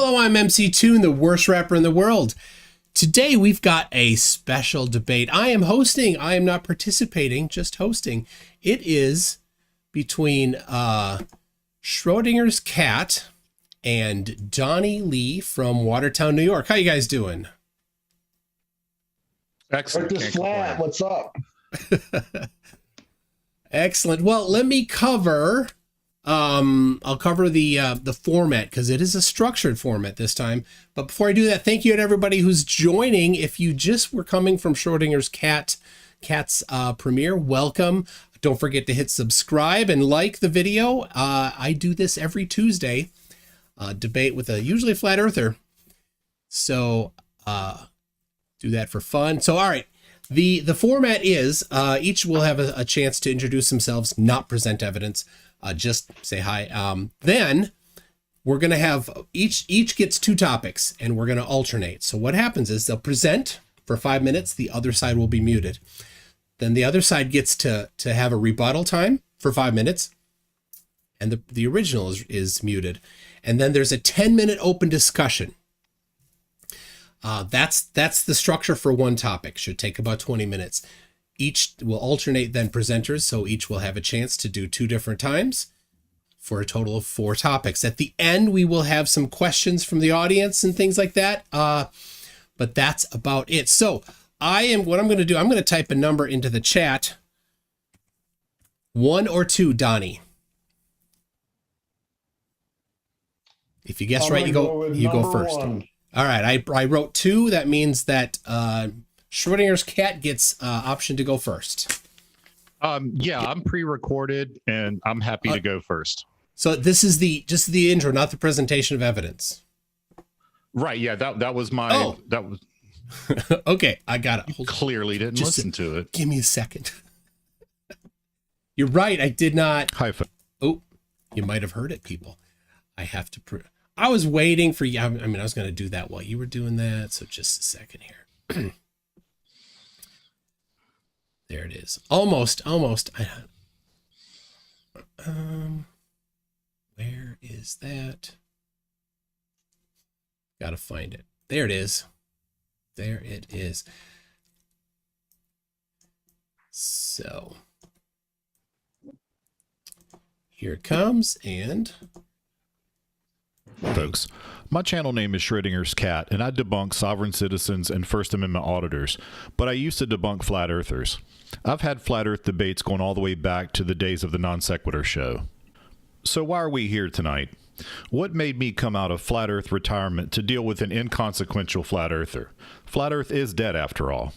Hello, I'm MC Toon, the worst rapper in the world. Today we've got a special debate. I am hosting. I am not participating, just hosting. It is between Schrodinger's cat and Donnie Lee from Watertown, New York. How you guys doing? Excellent. This flat. What's up? Excellent. Well, let me cover. I'll cover the format because it is a structured format this time. But before I do that, thank you to everybody who's joining. If you just were coming from Schrodinger's cat's premiere, welcome. Don't forget to hit subscribe and like the video. I do this every Tuesday, debate with a usually flat earther. So do that for fun. So all right, the format is each will have a chance to introduce themselves, not present evidence. Just say hi. Then we're going to have each gets 2 topics and we're going to alternate. So what happens is they'll present for 5 minutes. The other side will be muted. Then the other side gets to have a rebuttal time for 5 minutes. And the original is muted. And then there's a 10-minute open discussion. That's the structure for one topic. Should take about 20 minutes. Each will alternate then presenters, so each will have a chance to do 2 different times for a total of 4 topics. At the end, we will have some questions from the audience and things like that, but that's about it. So what I'm going to do, I'm going to type a number into the chat. 1 or 2, Donnie? If you guess right, you go first. 1. All right, I wrote 2. That means that Schrodinger's cat gets option to go first. Yeah, I'm pre-recorded and I'm happy to go first. So this is just the intro, not the presentation of evidence. Right. Yeah, that was my that was okay, I got it. Clearly didn't listen to it. Give me a second. You're right, I did not. Hyphen. Oh, you might have heard it, people. I have to I was waiting for you. I mean, I was going to do that while you were doing that, so just a second here. There it is. Almost. Where is that? Gotta find it. There it is. There it is. So here it comes, and folks, my channel name is Schrodinger's Cat, and I debunk sovereign citizens and First Amendment auditors, but I used to debunk flat earthers. I've had flat earth debates going all the way back to the days of the Non Sequitur show. So why are we here tonight? What made me come out of flat earth retirement to deal with an inconsequential flat earther? Flat earth is dead after all.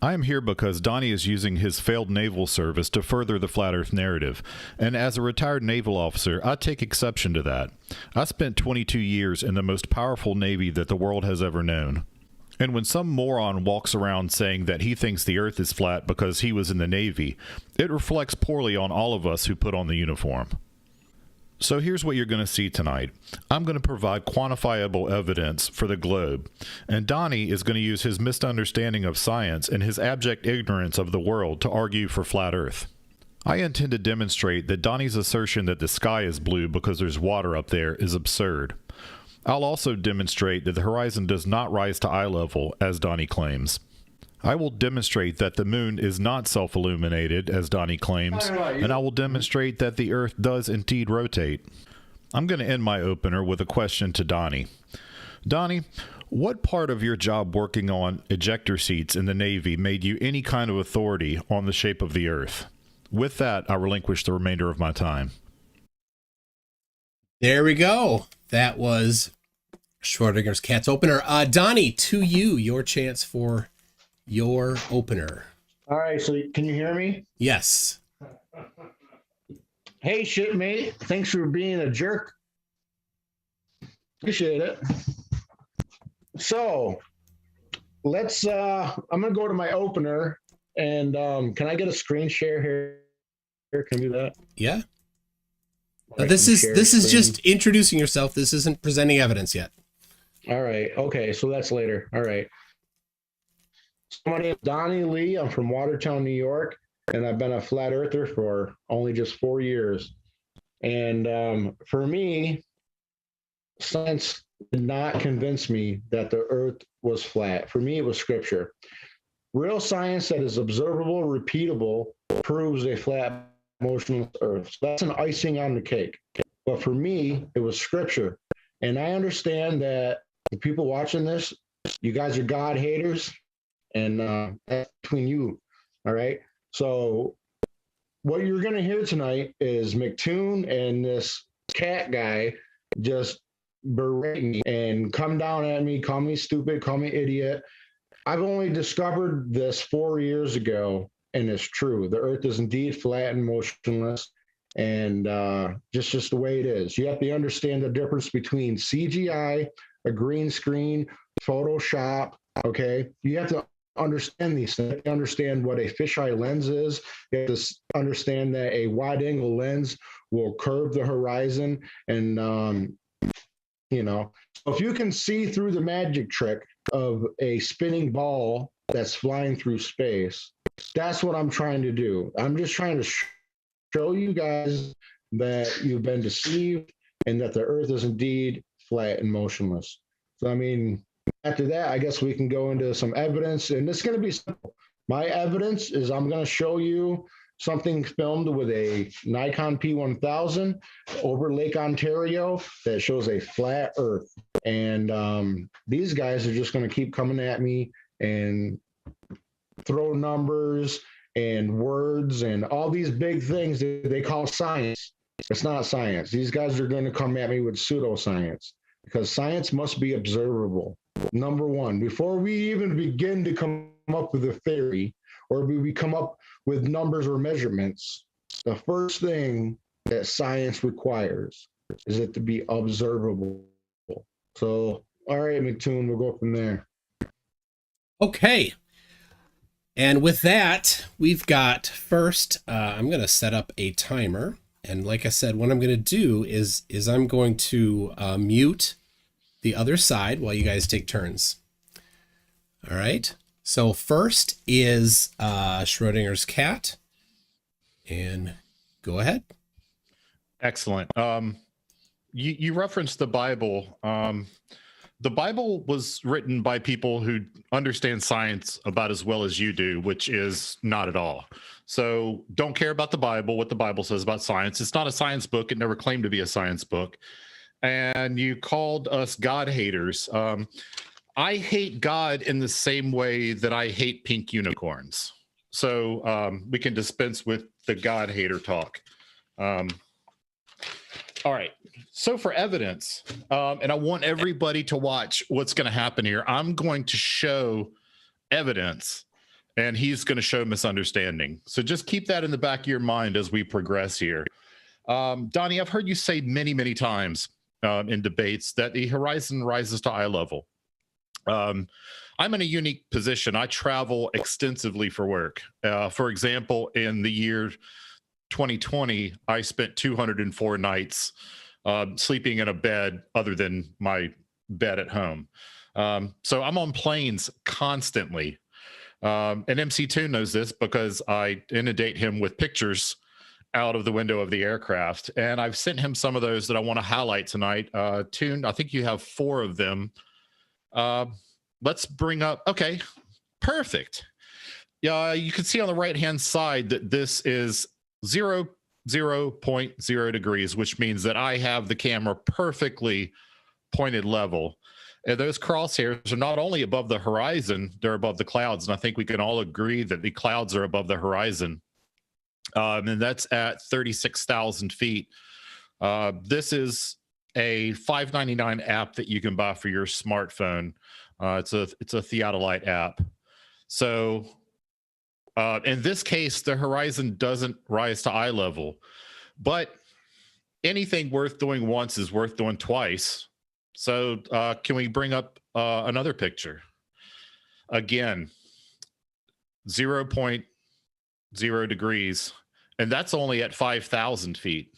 I am here because Donnie is using his failed naval service to further the flat earth narrative, and as a retired naval officer, I take exception to that. I spent 22 years in the most powerful navy that the world has ever known. And when some moron walks around saying that he thinks the earth is flat because he was in the Navy, it reflects poorly on all of us who put on the uniform. So here's what you're going to see tonight. I'm going to provide quantifiable evidence for the globe, and Donnie is going to use his misunderstanding of science and his abject ignorance of the world to argue for flat earth. I intend to demonstrate that Donnie's assertion that the sky is blue because there's water up there is absurd. I'll also demonstrate that the horizon does not rise to eye level, as Donnie claims. I will demonstrate that the moon is not self-illuminated, as Donnie claims, and I will demonstrate that the earth does indeed rotate. I'm going to end my opener with a question to Donnie. Donnie, what part of your job working on ejector seats in the Navy made you any kind of authority on the shape of the earth? With that, I relinquish the remainder of my time. there we go. That was Schrodinger's cat's opener. Donnie, to you, your chance for your opener. All right, so can you hear me? Yes. Hey, shipmate. Thanks for being a jerk. Appreciate it. So let's I'm gonna go to my opener, and can I get a screen share here? Can I do that? Yeah. Right, This is screen. just introducing yourself. This isn't presenting evidence yet. All right. Okay, so that's later. All right. So my name is Donnie Lee. I'm from Watertown, New York, and I've been a flat earther for only just 4 years. And for me, science did not convince me that the earth was flat. For me, it was scripture. Real science that is observable, repeatable, proves a flat, motionless earth. So that's an icing on the cake. But for me, it was scripture. And I understand that the people watching this, you guys are God haters, and that's between you. All right. So what you're going to hear tonight is McToon and this cat guy just berate me and come down at me, call me stupid, call me idiot. I've only discovered this 4 years ago, and it's true. The earth is indeed flat and motionless, and just the way it is. You have to understand the difference between CGI, a green screen, Photoshop, okay? You have to understand these things. You have to understand what a fisheye lens is. You have to understand that a wide-angle lens will curve the horizon, and if you can see through the magic trick of a spinning ball that's flying through space, that's what I'm trying to do. I'm just trying to show you guys that you've been deceived and that the earth is indeed flat and motionless. So, I mean, after that, I guess we can go into some evidence, and it's going to be simple. My evidence is I'm going to show you something filmed with a Nikon P1000 over Lake Ontario that shows a flat earth. And these guys are just going to keep coming at me and throw numbers and words and all these big things that they call science. It's not science. These guys are going to come at me with pseudoscience, because science must be observable. Number one, before we even begin to come up with a theory, or we come up with numbers or measurements, the first thing that science requires is it to be observable. So, all right, McToon, we'll go from there. Okay. And with that, we've got first, I'm going to set up a timer. And like I said, what I'm going to do is I'm going to mute the other side while you guys take turns. All right. So first is Schrodinger's cat. And go ahead. Excellent. You referenced the Bible. The Bible was written by people who understand science about as well as you do, which is not at all. So don't care about the Bible, what the Bible says about science. It's not a science book. It never claimed to be a science book. And you called us God haters. I hate God in the same way that I hate pink unicorns. So we can dispense with the God hater talk. All right. So for evidence, and I want everybody to watch what's going to happen here. I'm going to show evidence, and he's going to show misunderstanding. So just keep that in the back of your mind as we progress here. Donnie, I've heard you say many, many times in debates that the horizon rises to eye level. I'm in a unique position. I travel extensively for work. For example, in the year 2020, I spent 204 nights sleeping in a bed other than my bed at home. So I'm on planes constantly. And MC2 knows this because I inundate him with pictures out of the window of the aircraft. And I've sent him some of those that I want to highlight tonight. Toon, I think you have 4 of them. Let's bring up, okay, perfect. You can see on the right-hand side that this is 0.0 degrees, which means that I have the camera perfectly pointed level. And those crosshairs are not only above the horizon, they're above the clouds. And I think we can all agree that the clouds are above the horizon. And that's at 36,000 feet. This is a $5.99 app that you can buy for your smartphone. It's a theodolite app. So in this case, the horizon doesn't rise to eye level, but anything worth doing once is worth doing twice. So can we bring up another picture? Again, 0.0 degrees, and that's only at 5,000 feet.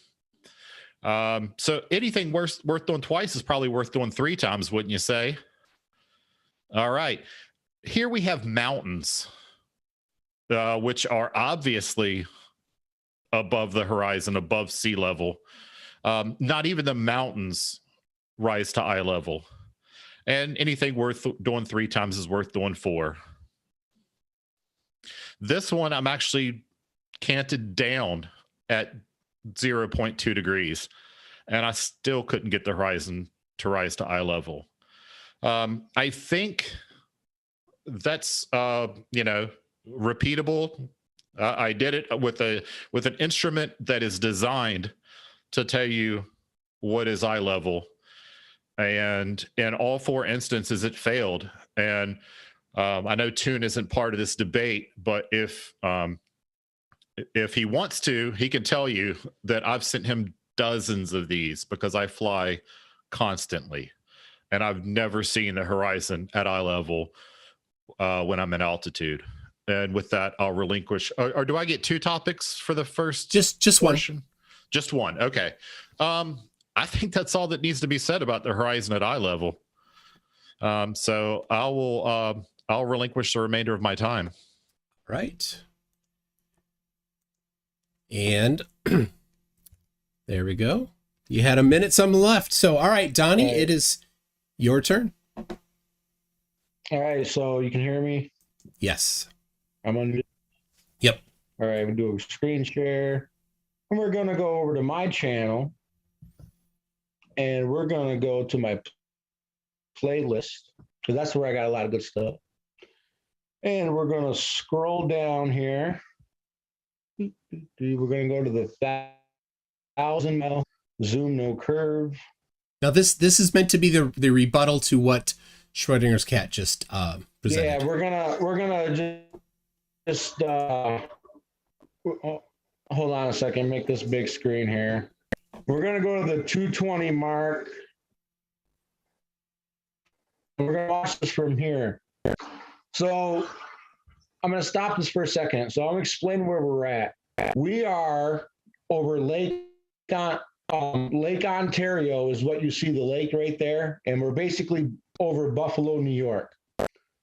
So anything worth doing twice is probably worth doing 3 times, wouldn't you say? All right. Here we have mountains, which are obviously above the horizon, above sea level. Not even the mountains rise to eye level. And anything worth doing 3 times is worth doing 4. This one, I'm actually canted down at 0.2 degrees, and I still couldn't get the horizon to rise to eye level. I think that's, repeatable. I did it with an instrument that is designed to tell you what is eye level. And in all 4 instances, it failed. And I know Toon isn't part of this debate, but if he wants to, he can tell you that I've sent him dozens of these because I fly constantly, and I've never seen the horizon at eye level when I'm in altitude. And with that, I'll relinquish. Or do I get 2 topics for the first? Just portion? one. Just one. Okay. I think that's all that needs to be said about the horizon at eye level. So I'll relinquish the remainder of my time. Right. And there we go. You had a minute some left. So, all right, Donnie, it is your turn. All right, so you can hear me? Yes. I'm on. Yep. All right, we'll do a screen share. And we're going to go over to my channel. And we're going to go to my playlist, because that's where I got a lot of good stuff. And we're going to scroll down here. We're going to go to the 1,000 mile zoom, no curve. Now, this is meant to be the rebuttal to what Schrodinger's cat just presented. Yeah, we're gonna just hold on a second. Make this big screen here. We're gonna go to the 220 mark. We're gonna watch this from here. So I'm gonna stop this for a second. So I'm gonna explain where we're at. We are over Lake Ontario is what you see, the lake right there, and we're basically over Buffalo, New York.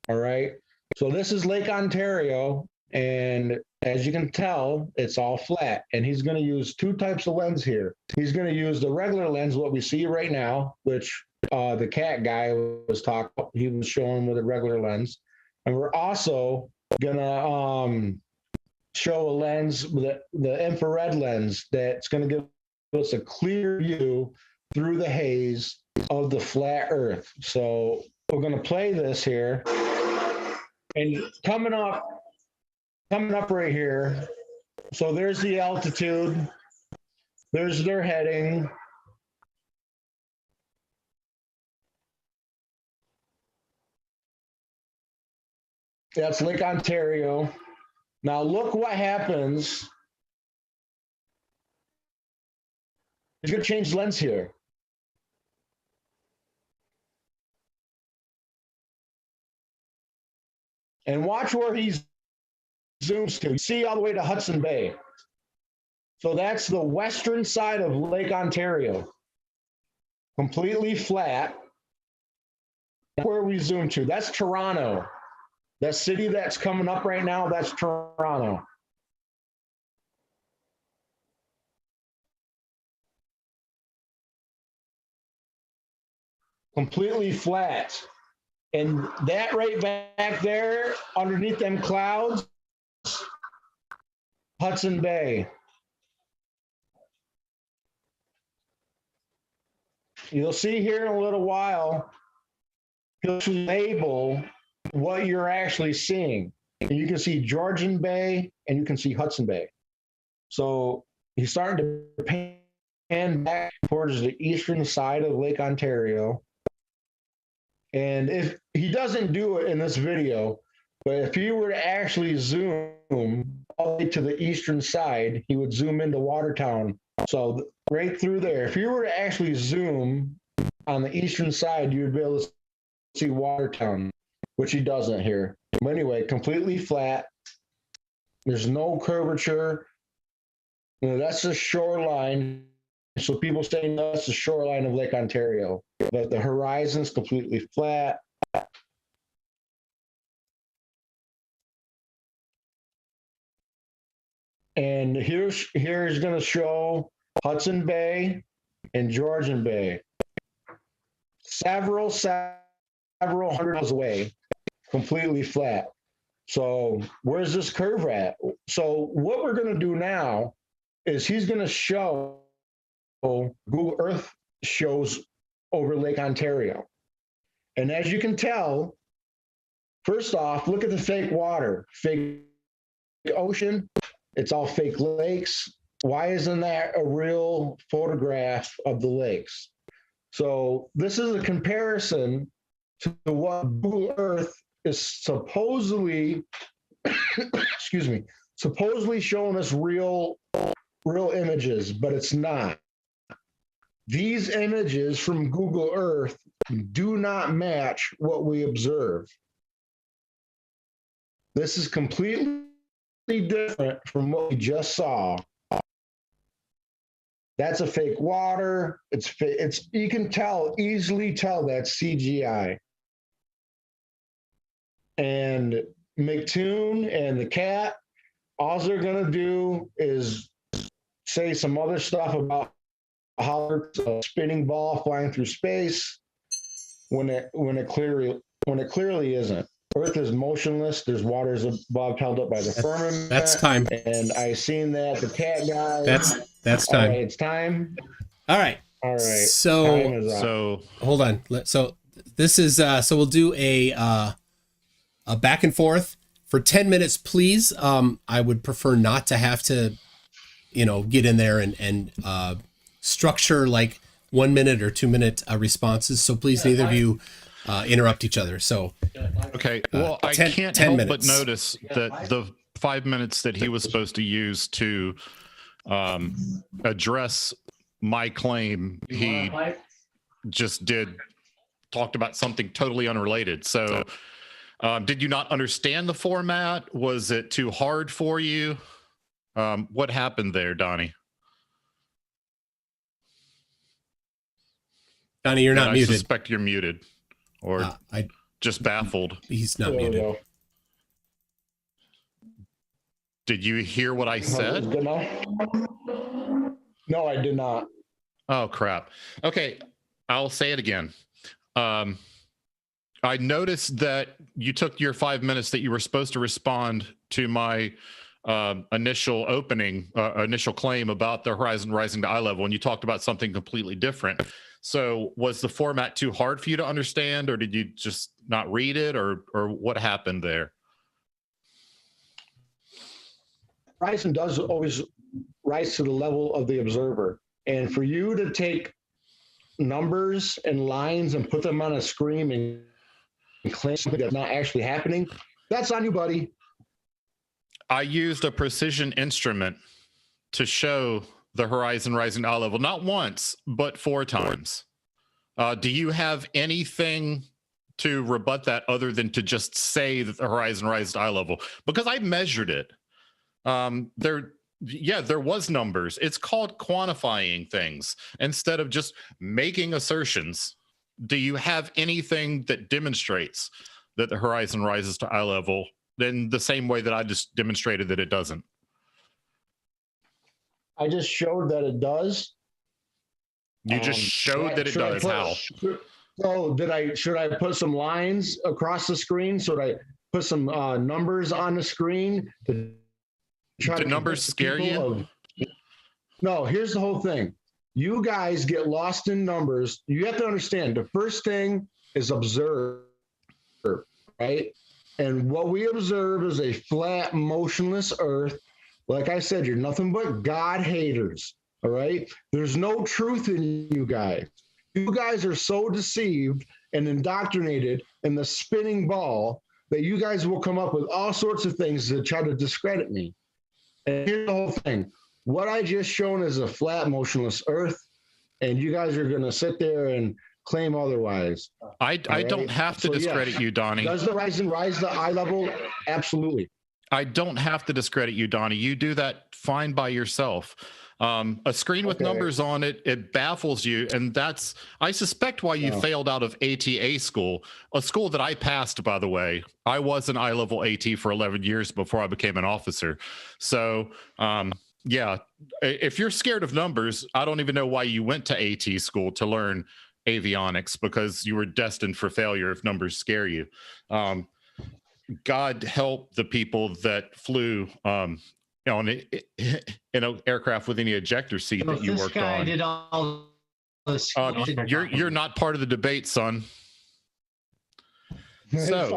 All right. So this is Lake Ontario, and as you can tell, it's all flat. And he's going to use 2 types of lens here. He's going to use the regular lens, what we see right now, which the cat guy was talking about. He was showing with a regular lens. And we're also going to show a lens, the infrared lens, that's going to give us a clear view through the haze of the flat Earth. So we're going to play this here, and coming up right here. So there's the altitude. There's their heading. That's Lake Ontario. Now look what happens. He's going to change lens here. And watch where he zooms to. You see all the way to Hudson Bay. So that's the western side of Lake Ontario. Completely flat. That's where we zoom to. That's Toronto. That city that's coming up right now, that's Toronto. Completely flat. And that right back there, underneath them clouds, Hudson Bay. You'll see here in a little while, he'll label what you're actually seeing. And you can see Georgian Bay and you can see Hudson Bay. So he's starting to pan back towards the eastern side of Lake Ontario. And if he doesn't do it in this video, but if he were to actually zoom all the way to the eastern side, he would zoom into Watertown. So right through there, if you were to actually zoom on the eastern side, you would be able to see Watertown, which he doesn't here. But anyway, completely flat. There's no curvature. You know, that's the shoreline. So people say that's the shoreline of Lake Ontario, but the horizon's completely flat. And here's going to show Hudson Bay and Georgian Bay. Several several hundred miles away, completely flat. So where's this curve at? So what we're going to do now is he's going to show Google Earth shows over Lake Ontario. And as you can tell, first off, look at the fake water, fake ocean. It's all fake lakes. Why isn't that a real photograph of the lakes? So this is a comparison to what Google Earth is supposedly, excuse me, supposedly showing us real images, but it's not. These images from Google Earth do not match what we observe. This is completely different from what we just saw. That's a fake water. It's you can easily tell that's CGI. And McToon and the cat, all they're gonna do is say some other stuff about how it's a spinning ball flying through space when it clearly isn't. Earth is motionless. There's waters above held up by the firmament. That's time. And I seen that the cat guy. That's time. All right, it's time. All right. All right. So hold on. So this is so we'll do a back and forth for 10 minutes, please. I would prefer not to have to, get in there and structure like 1 minute or 2 minute responses. So please, neither of you interrupt each other. So okay. Well, I can't help but notice that the 5 minutes that he was supposed to use to address my claim, he just talked about something totally unrelated. So did you not understand the format? Was it too hard for you? What happened there, Donnie? Donnie, you're not muted. I suspect you're muted, or I just baffled. He's not muted. Did you hear what I said? No, I did not. Oh, crap. Okay, I'll say it again. I noticed that you took your 5 minutes that you were supposed to respond to my initial claim about the horizon rising to eye level, and you talked about something completely different. So was the format too hard for you to understand, or did you just not read it, or what happened there? Horizon does always rise to the level of the observer. And for you to take numbers and lines and put them on a screen and claim something that's not actually happening, that's on you, buddy. I used a precision instrument to show the horizon rising to eye level, not once, but 4 times. Do you have anything to rebut that other than to just say that the horizon rises to eye level? Because I measured it. There was numbers. It's called quantifying things instead of just making assertions. Do you have anything that demonstrates that the horizon rises to eye level in the same way that I just demonstrated that it doesn't? I just showed that it does. You just showed that it does. How? So should I put some lines across the screen? Should I put some numbers on the screen to try to numbers scare you? No, here's the whole thing. You guys get lost in numbers. You have to understand the first thing is observe, right? And what we observe is a flat, motionless Earth. Like I said, you're nothing but God haters, all right? There's no truth in you guys. You guys are so deceived and indoctrinated in the spinning ball that you guys will come up with all sorts of things to try to discredit me. And here's the whole thing. What I just shown is a flat, motionless Earth, and you guys are going to sit there and claim otherwise. I don't have to discredit you, Donnie. Does the horizon rise to eye level? Absolutely. I don't have to discredit you, Donnie. You do that fine by yourself. A screen with numbers on it, it baffles you. And that's, I suspect, why you failed out of ATA school, a school that I passed, by the way. I was an eye level AT for 11 years before I became an officer. So, yeah, if you're scared of numbers, I don't even know why you went to AT school to learn avionics because you were destined for failure if numbers scare you. God help the people that flew in an aircraft with any ejector seat that you worked on. Did all this. You're not part of the debate, son. So,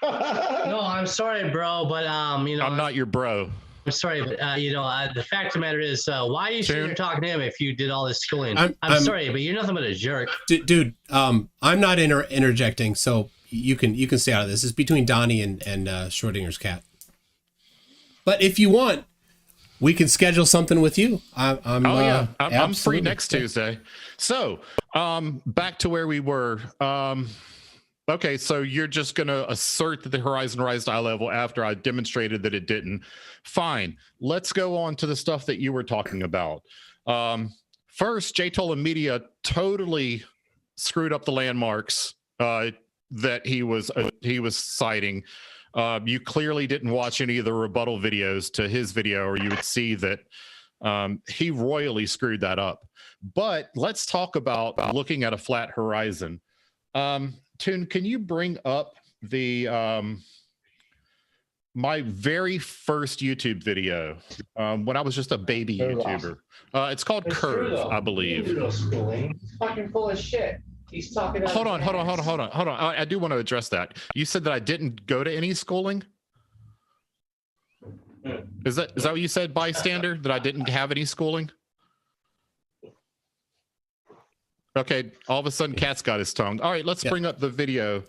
no, I'm sorry, bro, but I'm not your bro. I'm sorry, but the fact of the matter is, why are you sitting here talking to him if you did all this schooling? I'm sorry, but you're nothing but a jerk, dude. I'm not interjecting, so you can stay out of this. It's between Donnie and Schrodinger's cat. But if you want, we can schedule something with you. I'm free next Tuesday. So, back to where we were. Okay, so you're just going to assert that the horizon rise to eye level after I demonstrated that it didn't. Fine. Let's go on to the stuff that you were talking about. First, J-Tola Media totally screwed up the landmarks that he was citing. You clearly didn't watch any of the rebuttal videos to his video, or you would see that he royally screwed that up. But let's talk about looking at a flat horizon. Toon, can you bring up the my very first YouTube video when I was just a baby YouTuber? It's called Curve, I believe. He's fucking full of shit. He's talking. Hold on. I do want to address that. You said that I didn't go to any schooling. Is that what you said, bystander? That I didn't have any schooling? Okay, all of a sudden, Cat's got his tongue. All right, let's bring up the video.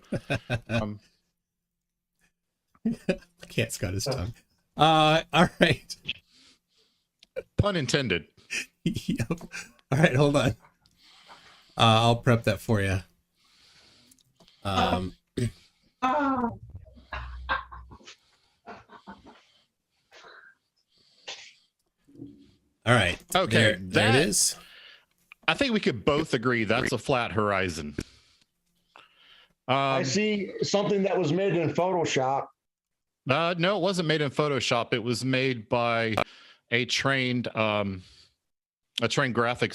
Cat's got his tongue. All right. Pun intended. Yep. All right, hold on. I'll prep that for you. All right. Okay, there it is. I think we could both agree that's a flat horizon. I see something that was made in Photoshop. No, it wasn't made in Photoshop. It was made by a trained graphics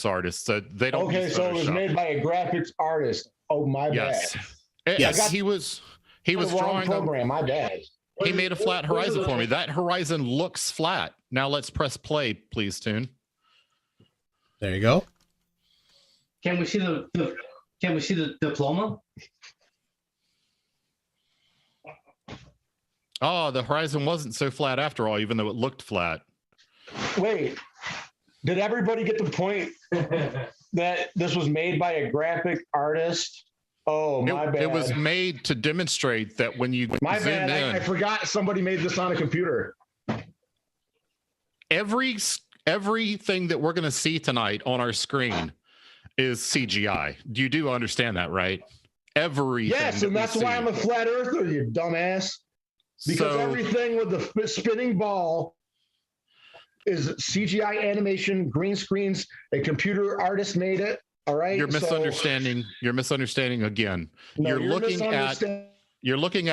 artist. So they don't. Okay, so it was made by a graphics artist. Oh, my bad. Yes, he was drawing program. My bad. He made a flat horizon for me. That horizon looks flat. Now let's press play, please, Toon. There you go. Can we see the diploma? Oh, the horizon wasn't so flat after all, even though it looked flat. Wait, did everybody get the point that this was made by a graphic artist? Oh, my bad. It was made to demonstrate that when you my zoom bad. in, I forgot somebody made this on a computer. Everything that we're going to see tonight on our screen is CGI. You do understand that, right? Everything. Yes, and that's why I'm a flat earther, you dumbass. Because everything with the spinning ball is CGI animation, green screens. A computer artist made it. All right. You're misunderstanding. You're misunderstanding again. No, you're looking at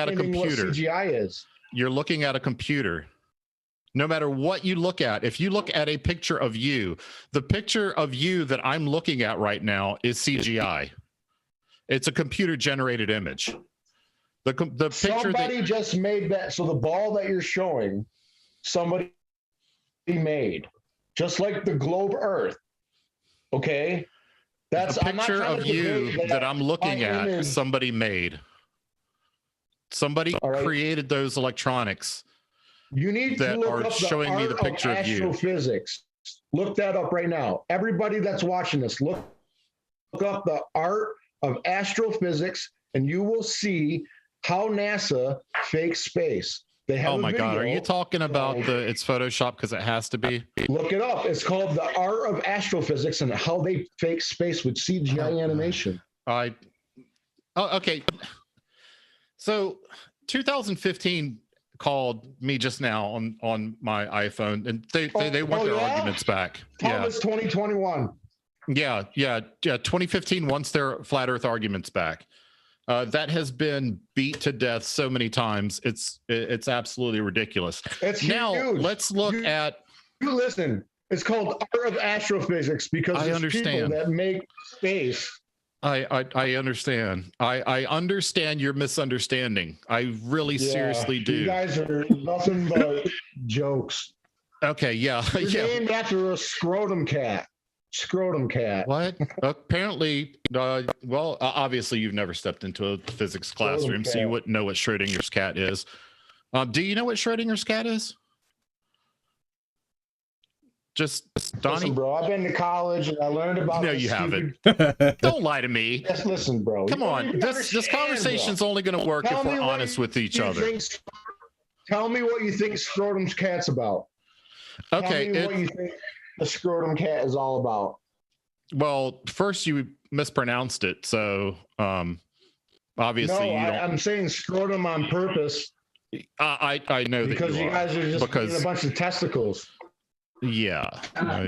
a computer. What CGI is. You're looking at a computer. No matter what you look at, if you look at a picture of you, the picture of you that I'm looking at right now is CGI. It's a computer generated image. The picture somebody just made that. So the ball that you're showing, somebody made, just like the globe Earth. Okay, that's a picture of you that I'm looking at. Somebody made. Somebody created those electronics. You need to look up showing me the picture of astrophysics. Look that up right now. Everybody that's watching this, look up the art of astrophysics, and you will see how NASA fakes space. They have my God, are you talking about it's Photoshop because it has to be? Look it up. It's called The Art of Astrophysics and how they fake space with CGI animation. Okay. So 2015 called me just now on my iPhone, and they want their arguments back. Thomas 2021. Yeah. 2015 wants their flat Earth arguments back. That has been beat to death so many times. It's absolutely ridiculous. It's now huge. Let's look at. You listen. It's called Art of Astrophysics because I there's understand people that make space I understand. I understand your misunderstanding. I really seriously do. You guys are nothing but jokes. Okay, yeah. It's named after a scrotum cat. Scrotum cat. What? Apparently, obviously you've never stepped into a physics classroom, so you wouldn't know what Schrodinger's cat is. Do you know what Schrodinger's cat is? Just Donnie? Listen, bro, I've been to college and I learned about. No, you haven't. Don't lie to me. Yes, listen, bro. Come on. This conversation's only going to work if we're honest with each other. Tell me what you think scrotum's cat's about. Okay. Tell me what you think the scrotum cat is all about. Well, first you mispronounced it, so obviously no, I'm saying scrotum on purpose. I know that because you guys are just being a bunch of testicles. Yeah,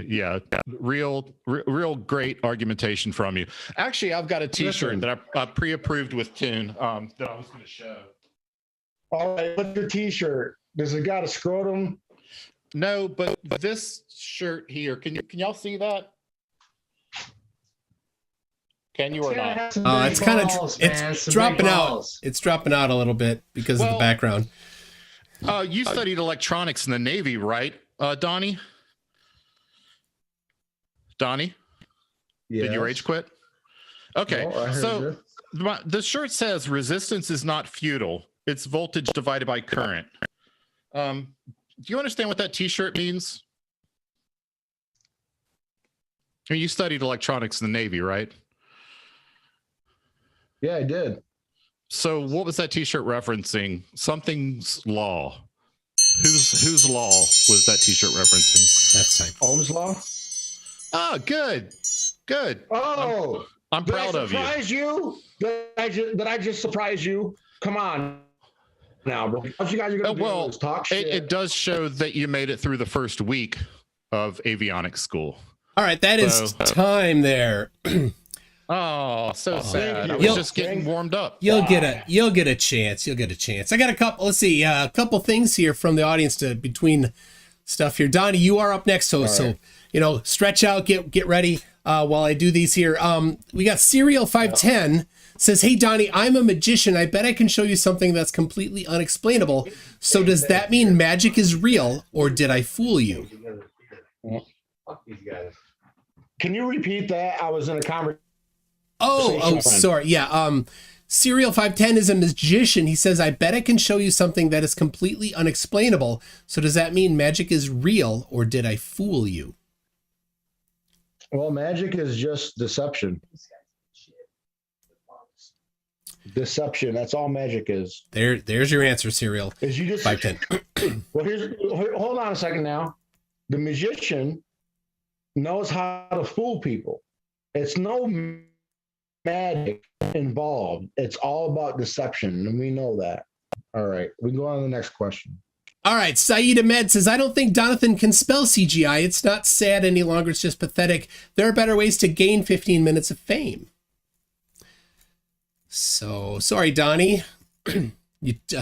yeah, real great argumentation from you. Actually, I've got a T-shirt that I pre-approved with Toon that I was going to show. All right, what's your T-shirt? Does it got a scrotum? No, but this shirt here, can y'all see that? Can you or not? It's kind of it's dropping out. It's dropping out a little bit because of the background. You studied electronics in the Navy, right, Donnie? Donnie? Yes. Did you rage quit? Okay, no, so the shirt says resistance is not futile. It's voltage divided by current. Do you understand what that T-shirt means? I mean, you studied electronics in the Navy, right? Yeah, I did. So what was that T-shirt referencing? Something's law. Whose law was that T-shirt referencing? That's time. Ohm's law. Oh, good. Oh, I'm proud of you. Surprise you? Did I just surprise you? Come on now, bro. What you guys are gonna do is talk shit. It does show that you made it through the first week of avionics school. All right, that is time there. Oh, so sad. I was just getting warmed up. You'll get a chance. You'll get a chance. I got a couple. Let's see, a couple things here from the audience between stuff here. Donnie, you are up next, so stretch out, get ready while I do these here. We got Serial 510 says, "Hey Donnie, I'm a magician. I bet I can show you something that's completely unexplainable. So does that mean magic is real, or did I fool you?" Fuck these guys. Can you repeat that? I was in a conversation. Oh, sorry. Yeah. Serial 510 is a magician. He says, "I bet I can show you something that is completely unexplainable. So does that mean magic is real, or did I fool you?" Well, magic is just deception. Deception. That's all magic is. There's your answer, Serial. Is you just 510. Well, hold on a second now. The magician knows how to fool people. It's no magic involved. It's all about deception, and we know that. All right, we can go on to the next question. All right, Saeed Ahmed says, "I don't think Donathan can spell CGI. It's not sad any longer. It's just pathetic. There are better ways to gain 15 minutes of fame." So, sorry, Donnie.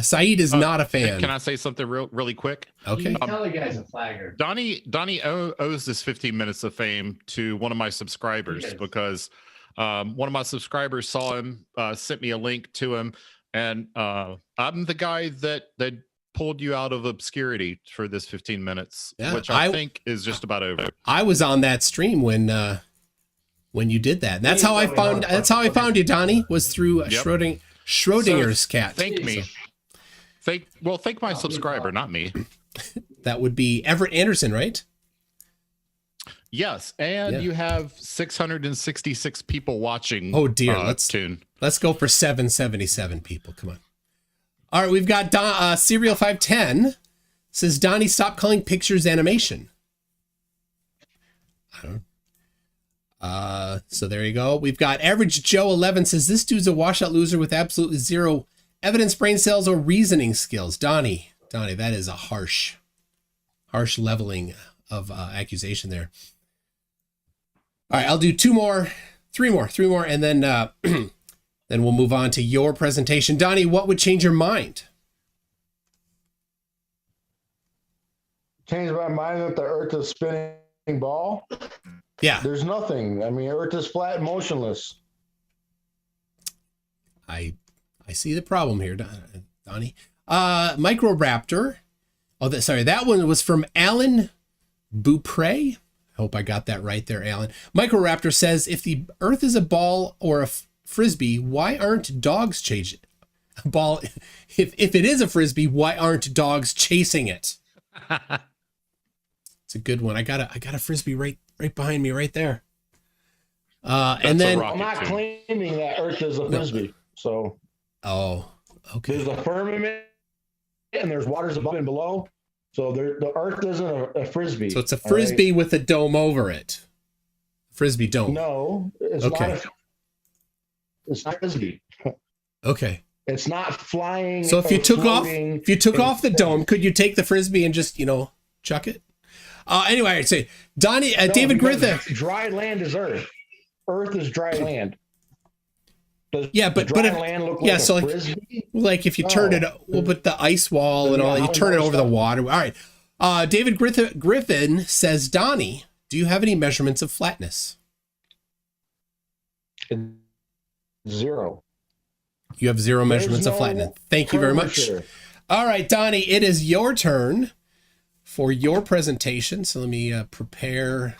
Saeed is not a fan. Can I say something really quick? Okay. Tell the guy's a flagger. Donnie owes this 15 minutes of fame to one of my subscribers because one of my subscribers saw him, sent me a link to him, and I'm the guy that pulled you out of obscurity for this 15 minutes, which I think is just about over. I was on that stream when you did that. And that's how I found you, Donnie, was through Schrodinger's cat. Thank me. Thank my subscriber, not me. That would be Everett Anderson, right? Yes, and you have 666 people watching. Oh dear, let's go for 777 people. Come on. All right, we've got Serial 510 says, "Donnie, stop calling pictures animation." I don't know. So there you go. We've got Average Joe 11 says, "This dude's a washout loser with absolutely zero evidence, brain cells, or reasoning skills." Donnie, that is a harsh leveling of accusation there. All right, I'll do three more, and then then we'll move on to your presentation. Donnie, what would change your mind? Change my mind that the Earth is spinning ball? Yeah. There's nothing. I mean, Earth is flat and motionless. I see the problem here, Donnie. Microraptor. Oh, that one was from Alan Beaupre. Hope I got that right there, Alan. Microraptor says, if the Earth is a ball or a frisbee, why aren't dogs chasing it? Ball. If it is a frisbee, why aren't dogs chasing it? It's a good one. I got a frisbee right behind me, right there. And then I'm not claiming that Earth is a frisbee. No. So. Oh, okay. There's a firmament, and there's waters above and below. So the Earth isn't a frisbee. So it's a frisbee with a dome over it. Frisbee dome. No, it's okay. It's not frisbee. Okay. It's not flying. So if you took off the dome, could you take the frisbee and just chuck it? Anyway, I'd say Donnie, David Griffith. Dry land is Earth. Earth is dry land. Does but land look like so frisbee? like if you turn it, but the ice wall and all, you turn it over the water. All right. David Griffin says, Donnie, do you have any measurements of flatness? 0. You have 0 measurements of flatness. Thank you very much. All right, Donnie, it is your turn for your presentation. So let me prepare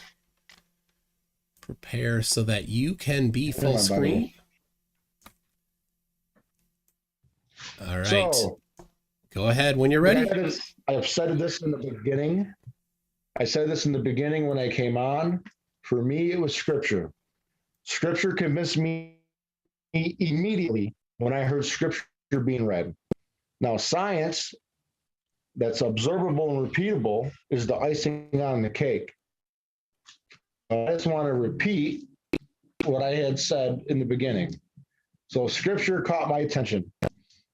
so that you can be full screen. All right. So, go ahead when you're ready. I've said this in the beginning. I said this in the beginning when I came on. For me, it was Scripture. Scripture convinced me immediately when I heard Scripture being read. Now, science that's observable and repeatable is the icing on the cake. I just want to repeat what I had said in the beginning. So Scripture caught my attention.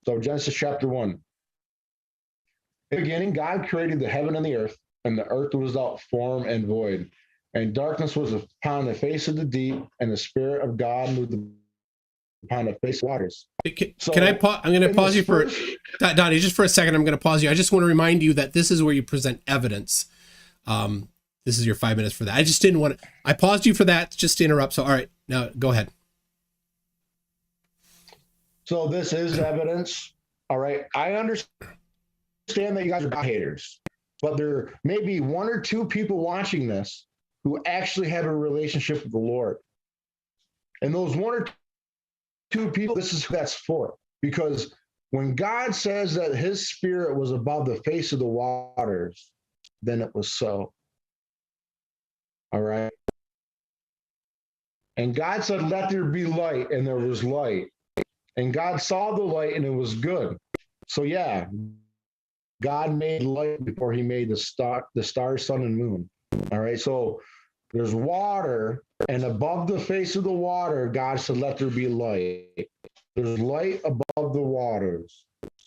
So Genesis chapter 1. In the beginning, God created the heaven and the earth was without form and void. And darkness was upon the face of the deep, and the Spirit of God moved upon the face of waters. Can I pause? I'm going to pause you for, Donnie, just for a second. I'm going to pause you. I just want to remind you that this is where you present evidence. This is your 5 minutes for that. I just didn't want to, I paused you for that just to interrupt. So, all right, now go ahead. So this is evidence. All right. I understand that you guys are God haters, but there may be 1 or 2 people watching this who actually have a relationship with the Lord. And those 1 or 2 people, this is who that's for. Because when God says that his Spirit was above the face of the waters, then it was so. All right. And God said, let there be light, and there was light. And God saw the light, and it was good. So yeah, God made light before he made the stars, sun, and moon. All right. So there's water, and above the face of the water, God said, let there be light. There's light above the waters.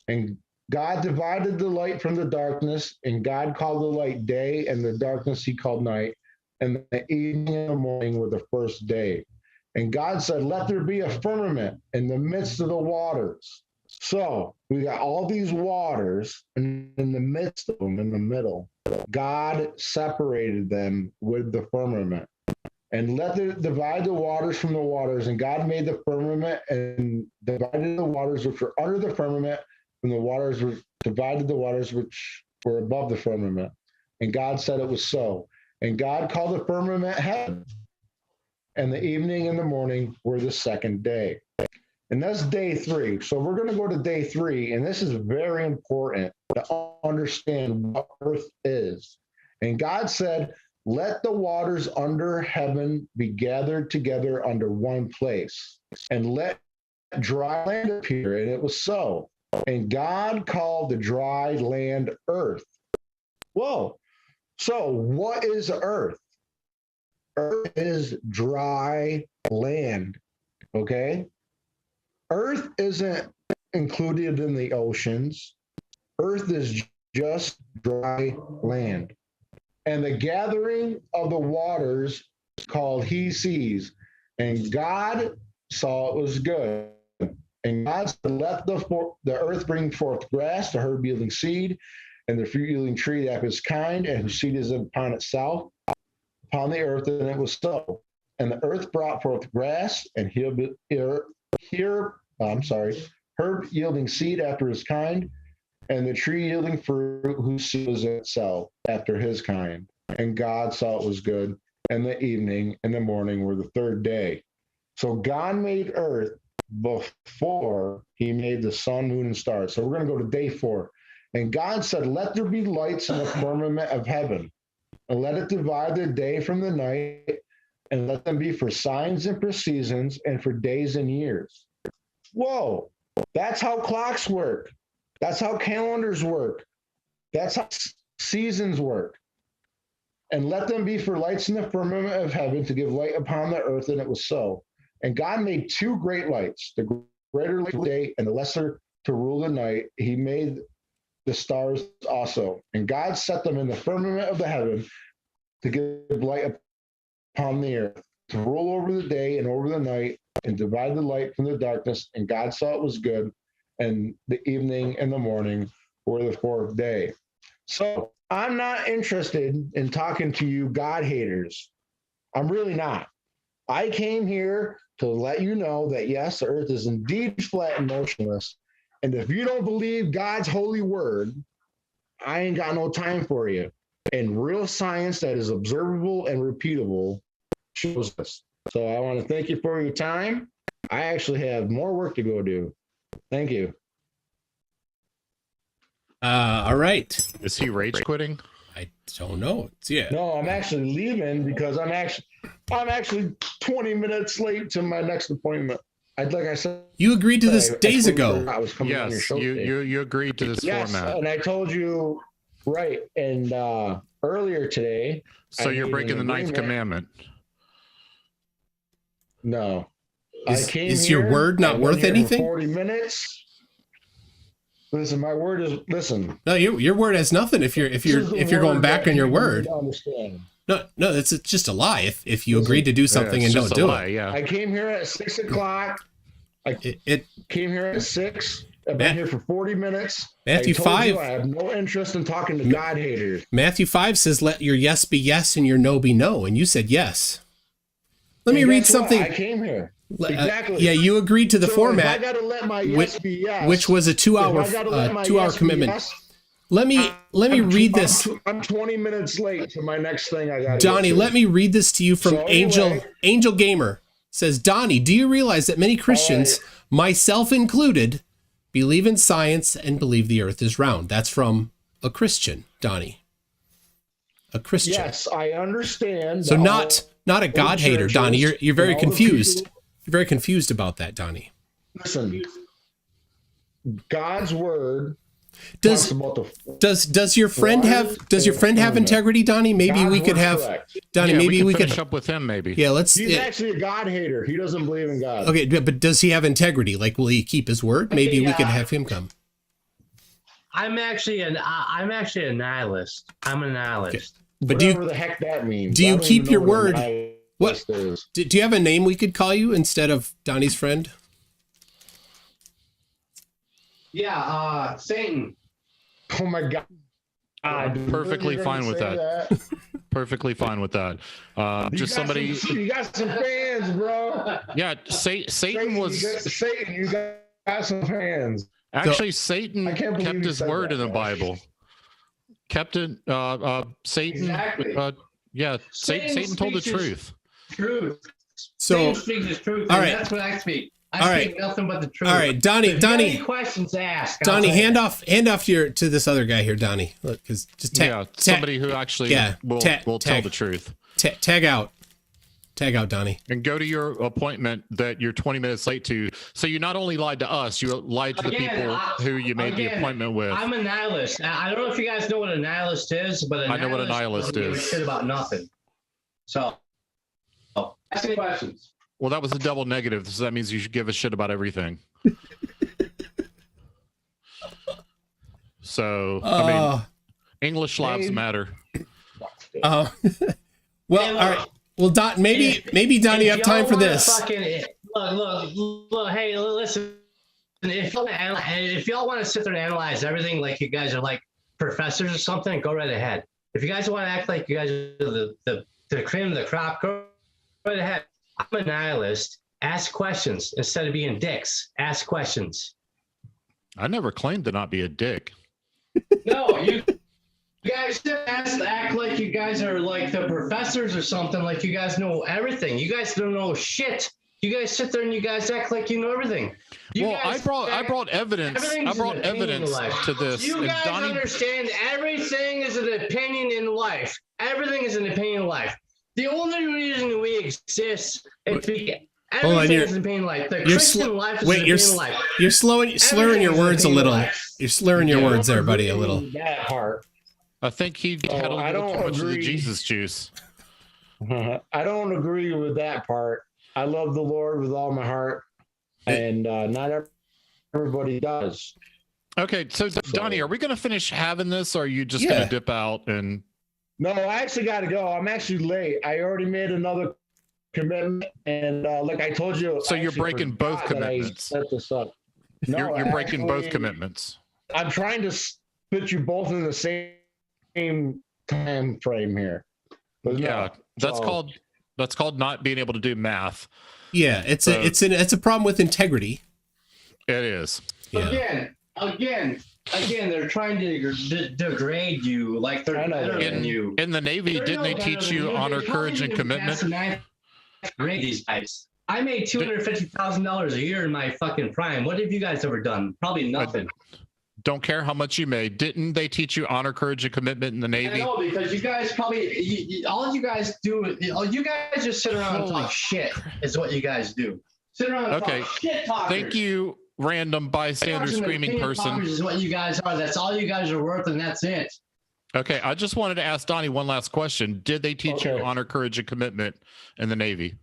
And God divided the light from the darkness, and God called the light day, and the darkness he called night. And the evening and the morning were the first day. And God said, let there be a firmament in the midst of the waters. So we got all these waters, and in the midst of them, in the middle, God separated them with the firmament. And divide the waters from the waters. And God made the firmament and divided the waters which were under the firmament from the waters, which divided the waters which were above the firmament. And God said it was so. And God called the firmament heaven. And the evening and the morning were the second day. And that's day 3. So we're going to go to day 3. And this is very important to understand what earth is. And God said, let the waters under heaven be gathered together under one place, and let dry land appear. And it was so. And God called the dry land earth. Whoa. So what is earth? Earth is dry land. Okay? Earth isn't included in the oceans. Earth is just dry land. And the gathering of the waters called he sees. And God saw it was good. And God said, let the earth bring forth grass, the herb yielding seed, and the fruit yielding tree that is kind, and whose seed is upon itself, upon the earth, and it was so. And the earth brought forth grass, and herb herb yielding seed after his kind, and the tree yielding fruit whose seed was itself after his kind. And God saw it was good, and the evening and the morning were the third day. So God made earth before he made the sun, moon, and stars. So we're going to go to day 4. And God said, let there be lights in the firmament of heaven, and let it divide the day from the night, and let them be for signs and for seasons and for days and years. Whoa, that's how clocks work. That's how calendars work. That's how seasons work. And let them be for lights in the firmament of heaven to give light upon the earth, and it was so. And God made 2 great lights, the greater light of the day and the lesser to rule the night. He made the stars also. And God set them in the firmament of the heaven to give light upon the earth, to rule over the day and over the night, and divide the light from the darkness. And God saw it was good. And the evening and the morning were the 4th day. So I'm not interested in talking to you God haters. I'm really not. I came here to let you know that yes, the earth is indeed flat and motionless. And if you don't believe God's holy word, I ain't got no time for you. And real science that is observable and repeatable shows us. So I want to thank you for your time. I actually have more work to go do. Thank you. All right. Is he rage quitting? I don't know. Yeah. No, I'm actually leaving because I'm actually 20 minutes late to my next appointment. Like I said, you agreed to this days ago. I was coming on your show. You agreed to this format. And I told you right. And earlier today. So you're breaking the 9th commandment. No. Is your word not worth anything? 40 minutes. Listen, my word is listen. No, your word has nothing. If you're going back on your word. No, it's just a lie. If you agreed to do something and don't do it. Yeah. I came here at 6 o'clock. I came here at 6. I've been here for 40 minutes. Matthew 5. I have no interest in talking to God haters. Matthew 5 says, "Let your yes be yes and your no be no," and you said yes. Let me read something. I came here. Exactly. Yeah, you agreed to the format. I gotta let my yes be yes, which was a 2-hour commitment. Yes, let me read this. I'm 20 minutes late to my next thing. I got. Donnie, let me read this to you from Angel Gamer. Says, Donnie, do you realize that many Christians, myself included, believe in science and believe the earth is round? That's from a Christian, Donnie. A Christian. Yes, I understand. So not a God hater, Donnie. You're very confused. You're very confused about that, Donnie. Listen, God's word. Does your friend have integrity, Donnie? Maybe God's we could have correct. Donnie. Maybe we could finish up with him. Maybe. Yeah, let's. He's actually a God hater. He doesn't believe in God. Okay, but does he have integrity? Like, will he keep his word? Maybe we could have him come. I'm actually a nihilist. I'm a nihilist. Okay. But whatever the heck that means. Do you keep your word? What? Do you have a name we could call you instead of Donnie's friend? Yeah, Satan. Oh my God. Perfectly fine with that. Perfectly fine with that. Just somebody. You got some fans, bro. Yeah, Satan was. Satan, you got some fans. Actually, Satan kept his word in the Bible. Kept it. Satan. Exactly. Yeah, Satan told the truth. Truth. So, Satan speaks the truth. All right. That's what I speak. I speak nothing but the truth. All right, Donnie. Any questions asked? Donnie, hand off to this other guy here, Donnie. Look, because just somebody who actually will tell the truth. Tag out, Donnie, and go to your appointment that you're 20 minutes late to. So you not only lied to us, you lied to the people who you made the appointment with. I'm a nihilist. I don't know if you guys know what a nihilist is, but I know what a nihilist is. Give a shit about nothing. So, ask any questions. Well, that was a double negative, so that means you should give a shit about everything. So, I mean, English lives matter. Well, all right. Well, maybe Donnie, you have time for this. Look, hey, listen. If y'all want to sit there and analyze everything like you guys are like professors or something, go right ahead. If you guys want to act like you guys are the cream of the crop, go right ahead. I'm a nihilist, Ask questions instead of being dicks. Ask questions. I never claimed to not be a dick. No, you guys act like you guys are like the professors or something, like you guys know everything. You guys don't know shit. You guys sit there and you guys act like you know everything. I brought evidence. I brought evidence to this. You guys understand everything is an opinion in life. Everything is an opinion in life. The only reason we exist is because everything is an opinion in life. The Christian life is an opinion in life. You're slurring your words a little. You're slurring your words there, buddy, a little. That part. I think he had a little too much of the Jesus juice. I don't agree with that part. I love the Lord with all my heart, and not everybody does. Okay, so Donnie, are we going to finish having this, or are you just going to dip out and? No, I actually got to go. I'm actually late. I already made another commitment, and like I told you. So you're breaking both commitments. Set this up. No, you're breaking both commitments. I'm trying to put you both in the same time frame here. But yeah, that's called not being able to do math. Yeah, it's a problem with integrity. It is. Yeah. Again, they're trying to degrade you, like they're better than you. In the Navy, didn't they teach you honor, courage, and commitment? Grade these guys. I made $250,000 a year in my fucking prime. What have you guys ever done? Probably nothing. Don't care how much you made. Didn't they teach you honor, courage, and commitment in the Navy? I know, because you guys probably, all you guys do, you guys just sit around and talk shit is what you guys do. Sit around and talk shit talkers. Thank you, random bystander screaming person. Is what you guys are. That's all you guys are worth, and that's it. Okay, I just wanted to ask Donnie one last question. Did they teach you honor, courage, and commitment in the Navy?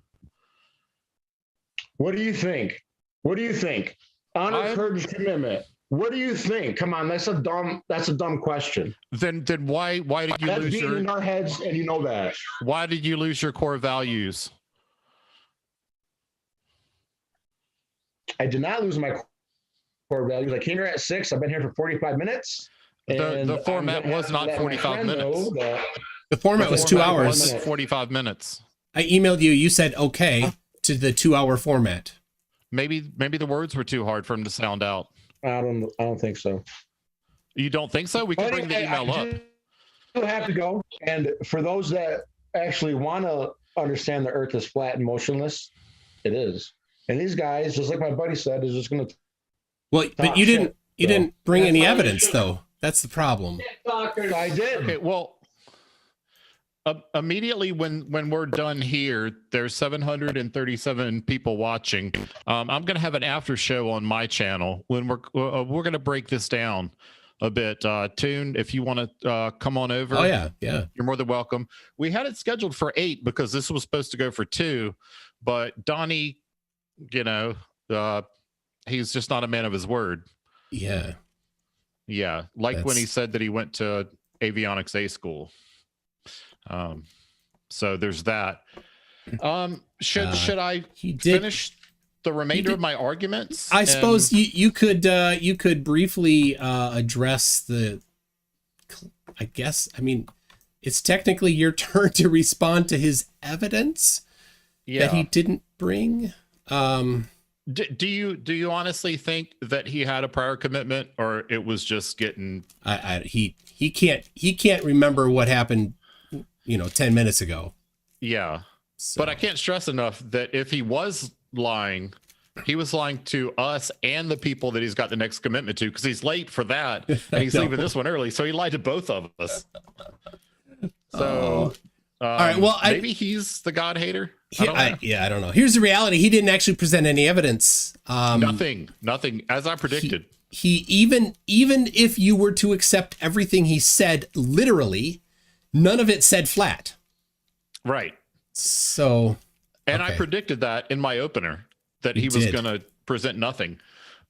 What do you think? What do you think? Honor, courage, commitment. What do you think? Come on, that's a dumb question. Then why did you lose your in our heads, and you know that? Why did you lose your core values? I did not lose my core values. I came here at 6. I've been here for 45 minutes. The format was not 45 minutes. The format was 2 hours. Wasn't 45 minutes. I emailed you. You said okay to the 2-hour format. Maybe the words were too hard for him to sound out. I don't think so. You don't think so? We can bring the email up. You have to go. And for those that actually want to understand the Earth is flat and motionless, it is. And these guys, just like my buddy said, is just going to. Well, but you didn't bring any evidence, though. That's the problem. I did. Okay, well, immediately when we're done here, there's 737 people watching. I'm going to have an after show on my channel when we're going to break this down a bit. Toon, if you want to come on over. Oh yeah, you're more than welcome. We had it scheduled for 8 because this was supposed to go for 2, but Donnie, he's just not a man of his word. Yeah. Like when he said that he went to avionics A school. So there's that. Should I finish the remainder of my arguments? I suppose you could briefly address the. I guess it's technically your turn to respond to his evidence that he didn't bring. Do you honestly think that he had a prior commitment, or it was just getting? He can't remember what happened 10 minutes ago. Yeah. So. But I can't stress enough that if he was lying, he was lying to us and the people that he's got the next commitment to, because he's late for that and he's leaving this one early. So he lied to both of us. So all right. Well, maybe he's the God hater. I don't know. Here's the reality. He didn't actually present any evidence. Nothing, as I predicted. He even if you were to accept everything he said literally, none of it said flat. Right. So. And I predicted that in my opener that he was going to present nothing.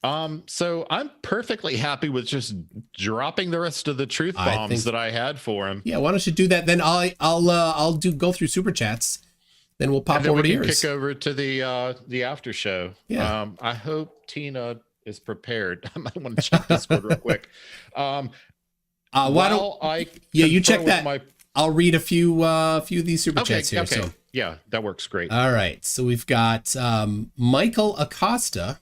So I'm perfectly happy with just dropping the rest of the truth bombs that I had for him. Yeah. Why don't you do that? Then I'll go through super chats. Then we'll pop over to yours. Kick over to the after show. Yeah. I hope Tina is prepared. I might want to check Discord real quick. Why don't you check that? I'll read a few of these super chats here. Okay. So Yeah, that works great. all right. So we've got Michael Acosta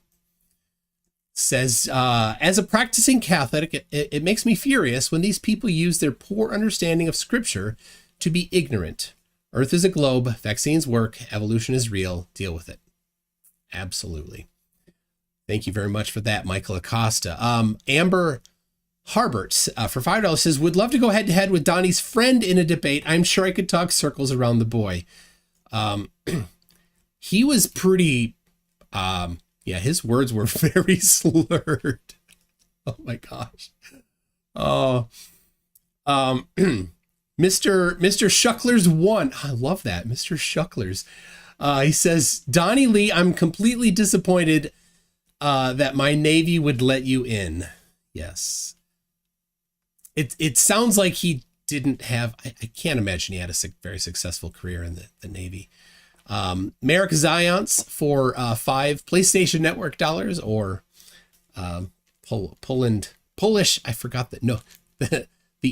says, as a practicing Catholic, it makes me furious when these people use their poor understanding of Scripture to be ignorant. Earth is a globe. Vaccines work. Evolution is real. Deal with it. Absolutely. Thank you very much for that, Michael Acosta. Amber Harbert for $5 says, would love to go head to head with Donnie's friend in a debate. I'm sure I could talk circles around the boy. He was pretty, his words were very slurred. Oh my gosh. Oh, Mr. Shucklers 1. I love that. Mr. Shucklers. He says, Donnie Lee, I'm completely disappointed that my Navy would let you in. Yes. It sounds like he didn't have, I can't imagine he had a very successful career in the Navy. Merrick Zions for $5 PlayStation Network dollars, or Polish. I forgot that. No, the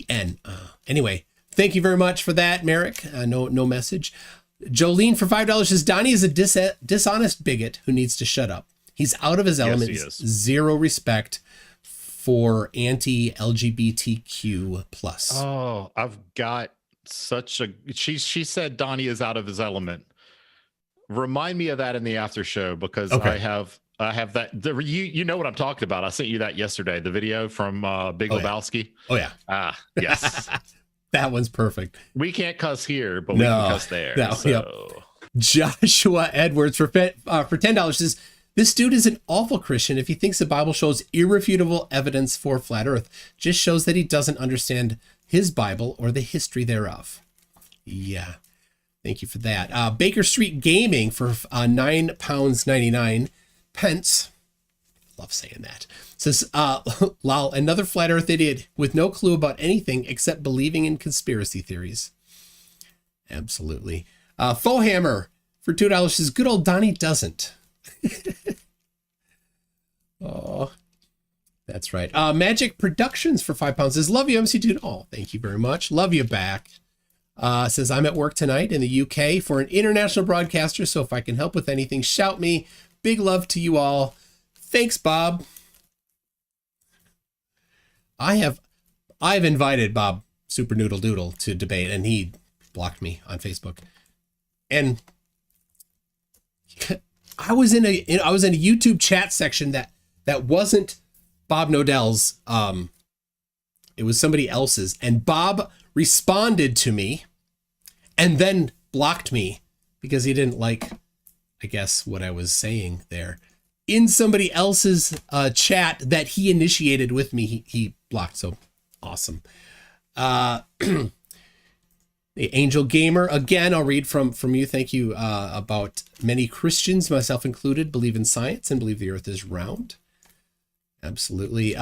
N. Anyway, thank you very much for that, Merrick. No message. Jolene for $5 says, Donnie is a dishonest bigot who needs to shut up. He's out of his element. Yes, zero respect for anti-LGBTQ plus. Oh, I've got such a. She said Donnie is out of his element. Remind me of that in the after show, because Okay. I have that. You know what I'm talking about. I sent you that yesterday. The video from Big Lebowski. Oh yeah. Ah, yes. That one's perfect. We can't cuss here, but we can cuss there. No, so. yep. Joshua Edwards for $10 says, this dude is an awful Christian if he thinks the Bible shows irrefutable evidence for flat earth. Just shows that he doesn't understand his Bible or the history thereof. Yeah. Thank you for that. Baker Street Gaming for £9.99. Love saying that. Says, lol, another flat earth idiot with no clue about anything except believing in conspiracy theories. Absolutely. Fohammer for $2 says, good old Donnie doesn't. Oh, that's right. Magic Productions for £5 says, love you, MC Dude. Oh, thank you very much. Love you back. Says, I'm at work tonight in the UK for an international broadcaster, so if I can help with anything, shout me. Big love to you all. Thanks, Bob. I've invited Bob Super Noodle Doodle to debate, and he blocked me on Facebook. And I was in a YouTube chat section that wasn't Bob Nodell's. It was somebody else's, and Bob responded to me and then blocked me because he didn't like, I guess, what I was saying there in somebody else's chat that he initiated with me. He blocked. So awesome. The Angel Gamer, again, I'll read from you. Thank you. About many Christians, myself included, believe in science and believe the earth is round. Absolutely.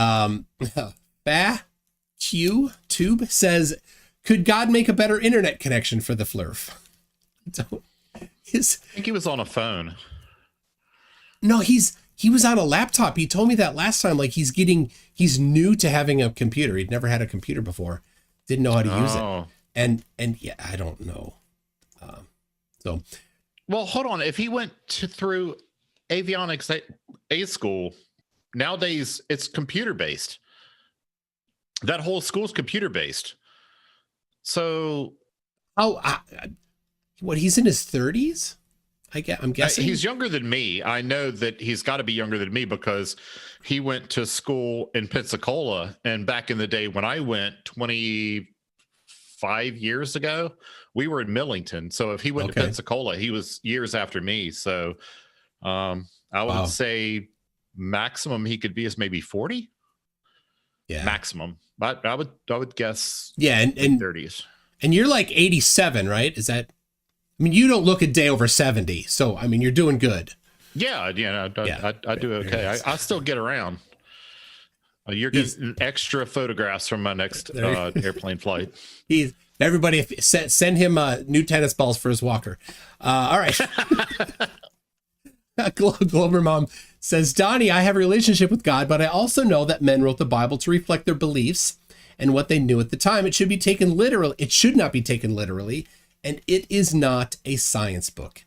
Q Tube says, could God make a better internet connection for the Flurf? I think he was on a phone. No, he was on a laptop. He told me that last time. Like he's new to having a computer. He'd never had a computer before. Didn't know how to use it. And yeah, I don't know. Well, hold on. If he went through avionics A school, nowadays it's computer based. That whole school's computer based. So, what? He's in his 30s. I'm guessing he's younger than me. I know that he's got to be younger than me because he went to school in Pensacola, and back in the day when I went 25 years ago, we were in Millington. So if he went to Pensacola, he was years after me. So I would say maximum he could be is maybe 40. Yeah, maximum. But I would guess and 30s. And you're like 87, right? Is that? I mean, you don't look a day over 70, so I mean, you're doing good. Yeah, I do okay. I still get around. You're getting extra photographs from my next airplane flight. Everybody send him new tennis balls for his walker. All right. Glover Mom says, Donnie, I have a relationship with God, but I also know that men wrote the Bible to reflect their beliefs and what they knew at the time. It should be taken literally. It should not be taken literally, and it is not a science book.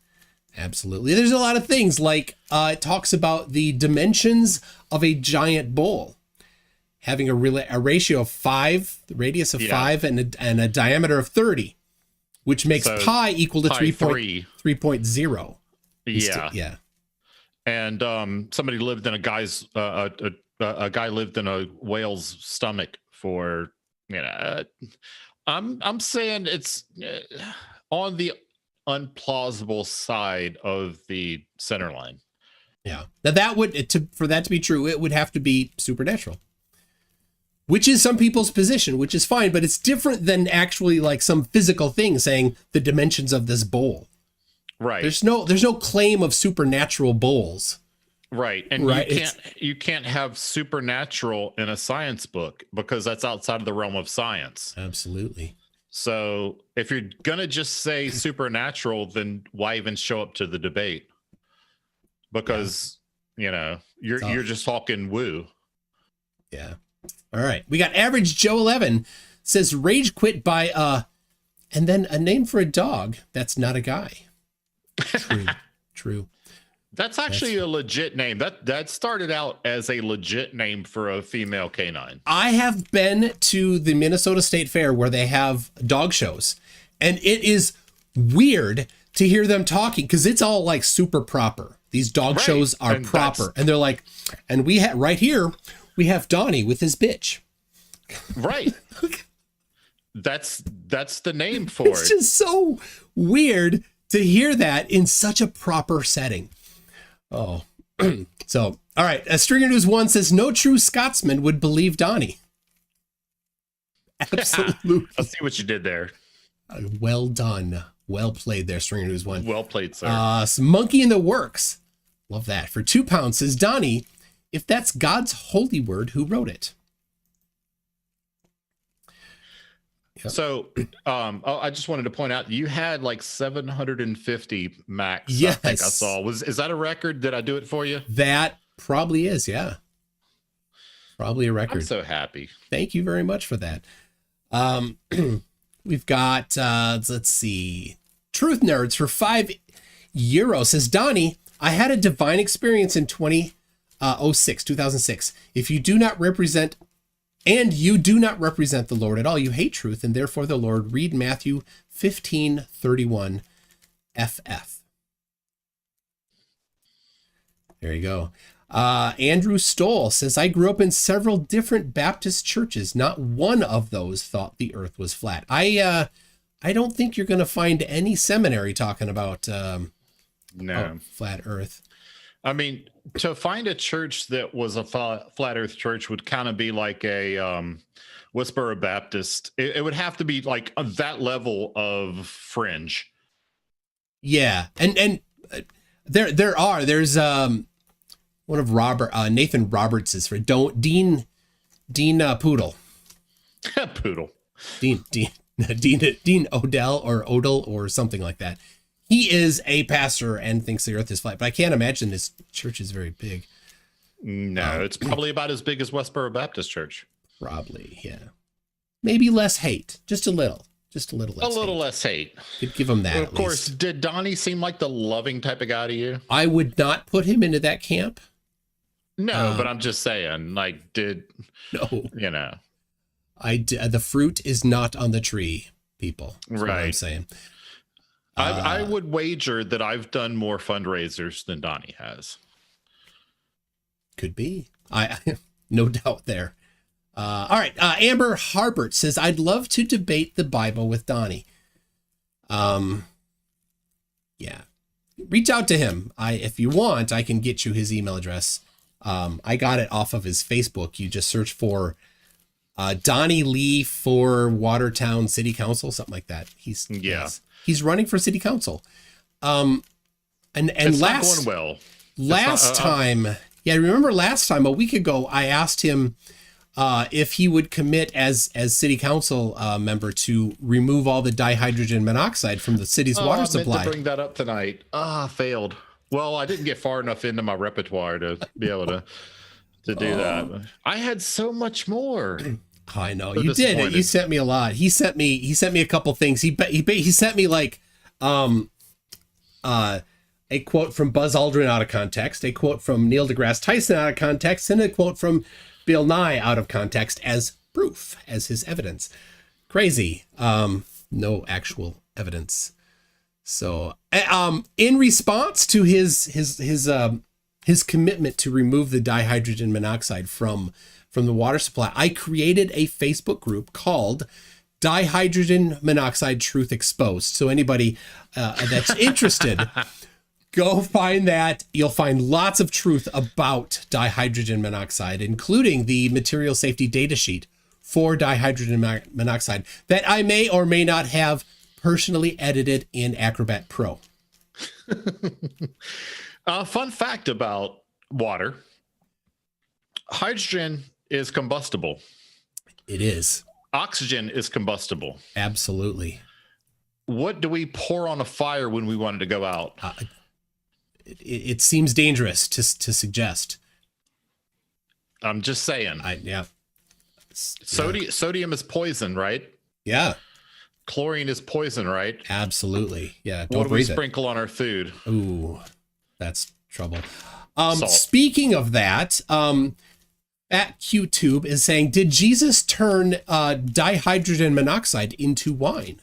Absolutely. There's a lot of things like it talks about the dimensions of a giant bowl having a ratio of 5, the radius of 5, and a diameter of 30, which makes pi equal to 3.0. Yeah. Yeah. And somebody lived in a guy's a guy lived in a whale's stomach for, I'm saying it's on the unplausible side of the center line. Yeah. Now that would, for that to be true, it would have to be supernatural, which is some people's position, which is fine, but it's different than actually like some physical thing saying the dimensions of this bowl. Right. There's no claim of supernatural bowls. Right. And you can't have supernatural in a science book because that's outside of the realm of science. Absolutely. So if you're going to just say supernatural, then why even show up to the debate? Because, you're just talking woo. Yeah. All right. We got Average Joe 11 says rage quit by and then a name for a dog that's not a guy. True. That's actually a legit name. That started out as a legit name for a female canine. I have been to the Minnesota State Fair where they have dog shows, and it is weird to hear them talking because it's all like super proper. These dog shows are proper, and they're like, and we have right here, we have Donnie with his bitch. Right. That's the name for it. It's just so weird to hear that in such a proper setting. Oh, so, all right. Stringer News 1 says no true Scotsman would believe Donnie. Absolutely. I see what you did there. Well done. Well played there, Stringer News 1. Well played, sir. Some Monkey in the Works. Love that. For £2 says Donnie, if that's God's holy word, who wrote it? Yep. So, I just wanted to point out you had like 750 max. Yes. I think I saw. Is that a record? Did I do it for you? That probably is. Yeah. Probably a record. I'm so happy. Thank you very much for that. We've got, let's see. Truth Nerds for €5 says Donnie, I had a divine experience in 2006. If you do not represent you do not represent the Lord at all, you hate truth, and therefore the Lord. Read Matthew 15:31 FF. There you go. Andrew Stoll says, I grew up in several different Baptist churches. Not one of those thought the earth was flat. I don't think you're going to find any seminary talking about flat earth. I mean, to find a church that was a flat earth church would kind of be like a Westboro Baptist. It would have to be like that level of fringe. Yeah. And there's one of Nathan Roberts' friend, Dean Poodle. Poodle. Dean Odell or something like that. He is a pastor and thinks the earth is flat, but I can't imagine this church is very big. No, it's probably about as big as Westboro Baptist Church. Probably, yeah. Maybe less hate, just a little less. Less hate. Could give him that. Well, of course, did Donnie seem like the loving type of guy to you? I would not put him into that camp. No, but I'm just saying, like, no, the fruit is not on the tree, people. That's right. What I'm saying. I would wager that I've done more fundraisers than Donnie has. Could be. I no doubt there. All right. Amber Harbert says, I'd love to debate the Bible with Donnie. Yeah. Reach out to him. If you want, I can get you his email address. I got it off of his Facebook. You just search for Donnie Lee for Watertown City Council, something like that. He's running for city council. And it's last not going well. Remember last time, a week ago, I asked him if he would commit as city council member to remove all the dihydrogen monoxide from the city's water supply. I meant to bring that up tonight. Failed. Well, I didn't get far enough into my repertoire to be able to do that. I had so much more. Oh, I know So you did it. You sent me a lot. He sent me a couple things. He sent me like a quote from Buzz Aldrin out of context, a quote from Neil deGrasse Tyson out of context, and a quote from Bill Nye out of context as proof, as his evidence. Crazy. No actual evidence. So, in response to his commitment to remove the dihydrogen monoxide from the water supply, I created a Facebook group called Dihydrogen Monoxide Truth Exposed. So anybody that's interested, go find that. You'll find lots of truth about dihydrogen monoxide, including the material safety data sheet for dihydrogen monoxide that I may or may not have personally edited in Acrobat Pro. Fun fact about water. Hydrogen is combustible. It is. Oxygen is combustible. Absolutely. What do we pour on a fire when we want it to go out? It seems dangerous to suggest. I'm just saying. Sodium is poison, right? Yeah. Chlorine is poison, right? Absolutely. Yeah. What do we sprinkle on our food? Ooh, that's trouble. Salt. Speaking of that, at QTube is saying, did Jesus turn dihydrogen monoxide into wine?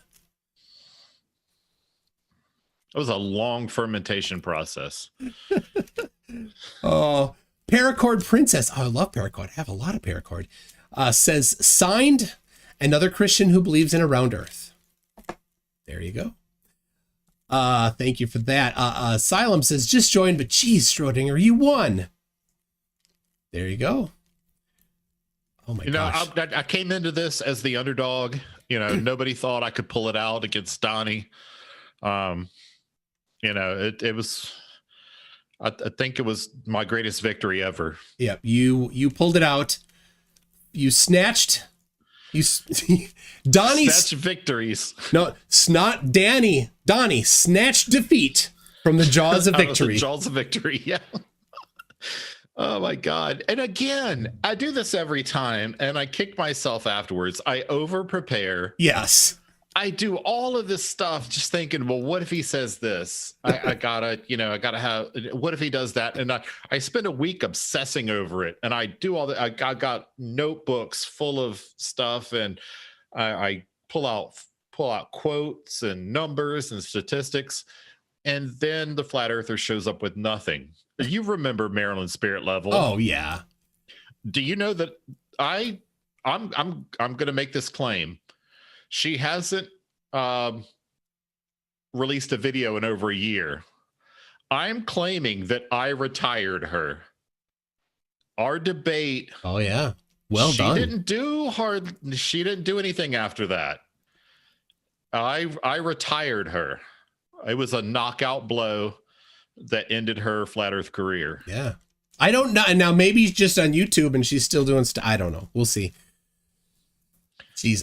It was a long fermentation process. Oh, Paracord Princess. Oh, I love Paracord. I have a lot of Paracord. Says, signed, another Christian who believes in a round earth. There you go. Thank you for that. Asylum says, just joined, but geez, Schrodinger, you won. There you go. Oh my gosh. I came into this as the underdog. Nobody thought I could pull it out against Donnie. It was, I think it was my greatest victory ever. Yep. You pulled it out. You snatched, Donnie's snatched victories. No, Donnie snatched defeat from the jaws of victory. The jaws of victory. Yeah. Oh my God. And again, I do this every time and I kick myself afterwards. I over prepare. Yes. I do all of this stuff just thinking, well, what if he says this? I gotta have, what if he does that? And I spend a week obsessing over it. And I do all that. I got notebooks full of stuff and I pull out quotes and numbers and statistics. And then the flat earther shows up with nothing. You remember Marilyn Spirit Level? Oh yeah. Do you know that I'm going to make this claim? She hasn't released a video in over a year. I'm claiming that I retired her. Our debate. Oh yeah. Well done. She didn't do anything after that. I retired her. It was a knockout blow that ended her flat earth career. Yeah. I don't know. And now maybe she's just on YouTube and she's still doing I don't know. We'll see.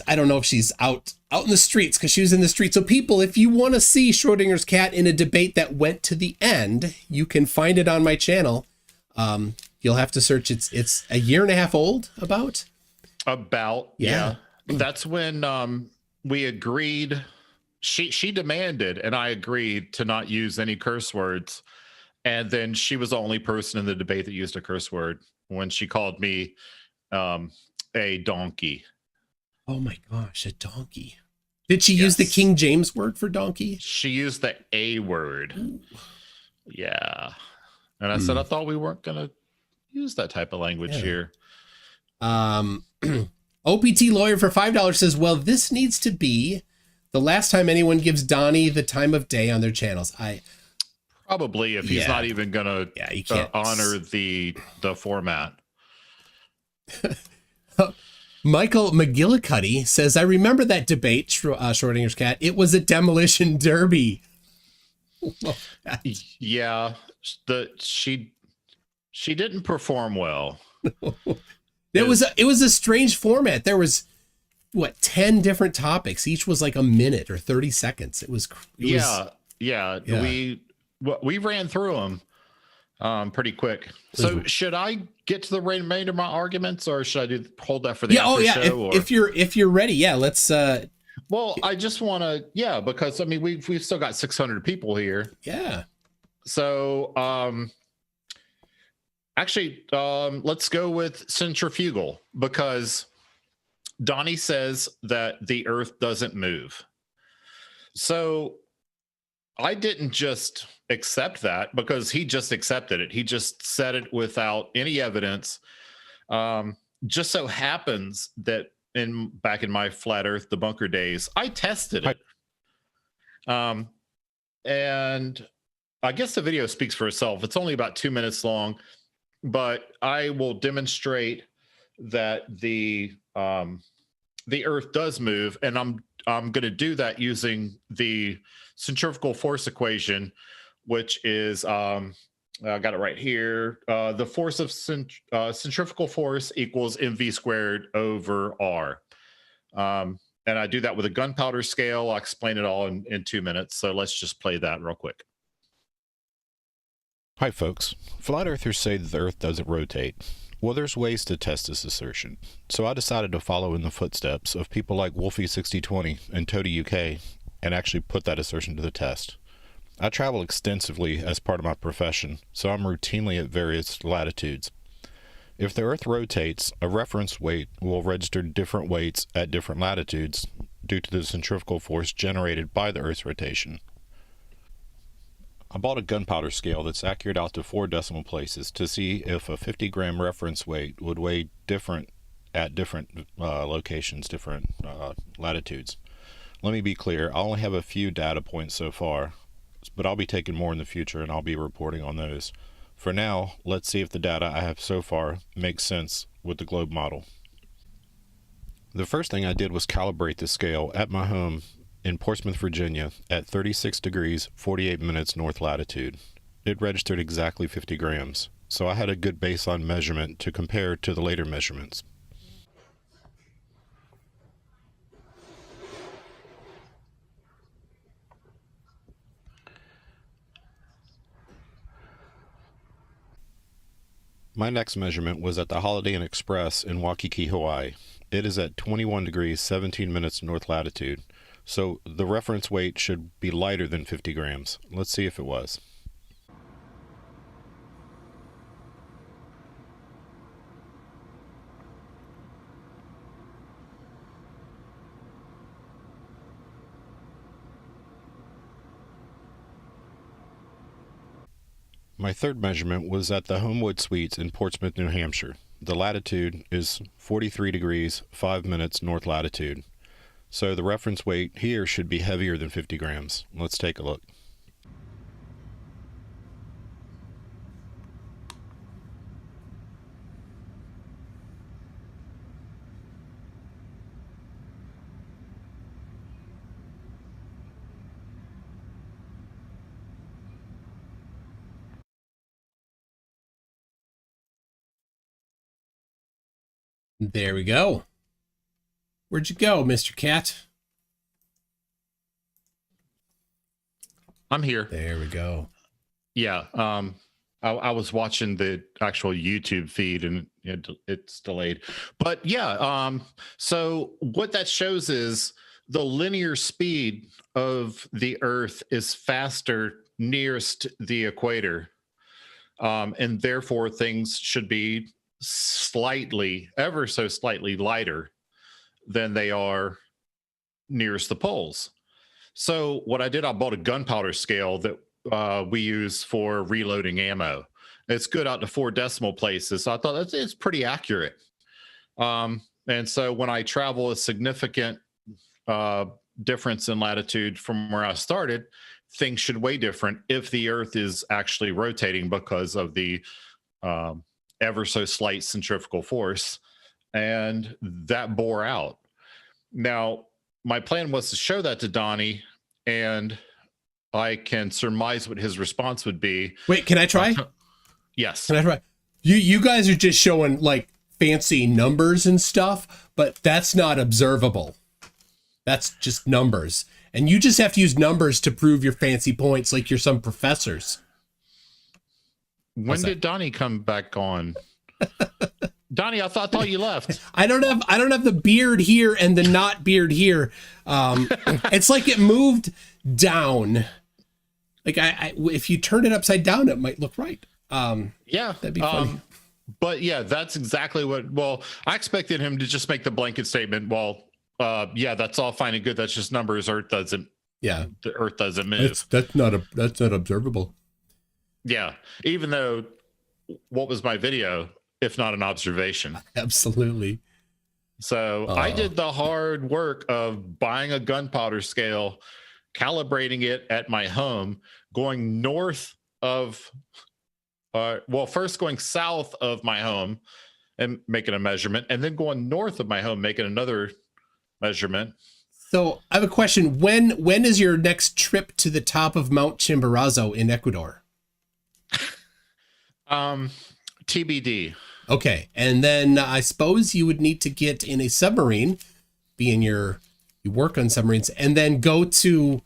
I don't know if she's out in the streets, because she was in the streets. So people, if you want to see Schrodinger's cat in a debate that went to the end, you can find it on my channel. You'll have to search. It's a year and a half old about. Yeah. That's when we agreed. She demanded, and I agreed to not use any curse words. And then she was the only person in the debate that used a curse word when she called me a donkey. Oh my gosh, a donkey. Did she use the King James word for donkey? She used the A word. Ooh. Yeah. And I said, I thought we weren't going to use that type of language here. OPT Lawyer for $5 says, well, this needs to be the last time anyone gives Donnie the time of day on their channels. Probably, if he's not even going to honor the format. Michael McGillicuddy says, I remember that debate, Schrodinger's cat. It was a demolition derby. Yeah, she didn't perform well. It was a strange format. There was 10 different topics. Each was like a minute or 30 seconds. It was. We ran through them. pretty quick. So should I get to the remainder of my arguments, or should I hold that for the after show? If you're ready, yeah, let's. Well, I just want to, because I mean we've still got 600 people here. Yeah. So actually, let's go with centrifugal, because Donnie says that the Earth doesn't move. So I didn't just accept that because he just accepted it. He just said it without any evidence. Just so happens that back in my flat Earth debunker days, I tested it. And I guess the video speaks for itself. It's only about 2 minutes long, but I will demonstrate that the Earth does move, and I'm going to do that using the centrifugal force equation, which is I got it right here. The force of centrifugal force equals mv squared over r. And I do that with a gunpowder scale. I'll explain it all in 2 minutes. So let's just play that real quick. Hi folks. Flat earthers say that the Earth doesn't rotate. Well, there's ways to test this assertion. So I decided to follow in the footsteps of people like Wolfie6020 and Toady UK and actually put that assertion to the test. I travel extensively as part of my profession, so I'm routinely at various latitudes. If the Earth rotates, a reference weight will register different weights at different latitudes due to the centrifugal force generated by the Earth's rotation. I bought a gunpowder scale that's accurate out to 4 decimal places to see if a 50-gram reference weight would weigh different at different locations, different latitudes. Let me be clear, I only have a few data points so far, but I'll be taking more in the future and I'll be reporting on those. For now, let's see if the data I have so far makes sense with the globe model. The first thing I did was calibrate the scale at my home in Portsmouth, Virginia at 36 degrees 48 minutes north latitude. It registered exactly 50 grams, so I had a good baseline measurement to compare to the later measurements. My next measurement was at the Holiday Inn Express in Waikiki, Hawaii. It is at 21 degrees 17 minutes north latitude. So the reference weight should be lighter than 50 grams. Let's see if it was. My third measurement was at the Homewood Suites in Portsmouth, New Hampshire. The latitude is 43 degrees 5 minutes north latitude. So the reference weight here should be heavier than 50 grams. Let's take a look. There we go. Where'd you go, Mr. Cat? I'm here. There we go. Yeah. I was watching the actual YouTube feed and it's delayed. But yeah, so what that shows is the linear speed of the Earth is faster nearest the equator. And therefore things should be ever so slightly lighter than they are nearest the poles. So what I did, I bought a gunpowder scale that we use for reloading ammo. It's good out to 4 decimal places. So I thought it's pretty accurate. And so when I travel a significant difference in latitude from where I started, things should weigh different if the Earth is actually rotating because of the ever so slight centrifugal force. And that bore out. Now, my plan was to show that to Donnie, and I can surmise what his response would be. Wait, can I try? Yes. Can I try? You guys are just showing like fancy numbers and stuff, but that's not observable. That's just numbers. And you just have to use numbers to prove your fancy points like you're some professors. When did Donnie come back on? Donnie, I thought you left. I don't have the beard here and the not beard here. It's like it moved down. Like if you turn it upside down, it might look right. Yeah, that'd be funny. But yeah, that's exactly what. Well, I expected him to just make the blanket statement. Well, yeah, that's all fine and good. That's just numbers. Earth doesn't. Yeah, the Earth doesn't move. That's not observable. Yeah, even though, what was my video if not an observation? Absolutely. So I did the hard work of buying a gunpowder scale, calibrating it at my home, going north of, first going south of my home and making a measurement, and then going north of my home, making another measurement. So I have a question. When is your next trip to the top of Mount Chimborazo in Ecuador? TBD. Okay. And then I suppose you would need to get in a submarine, you work on submarines, and then go to,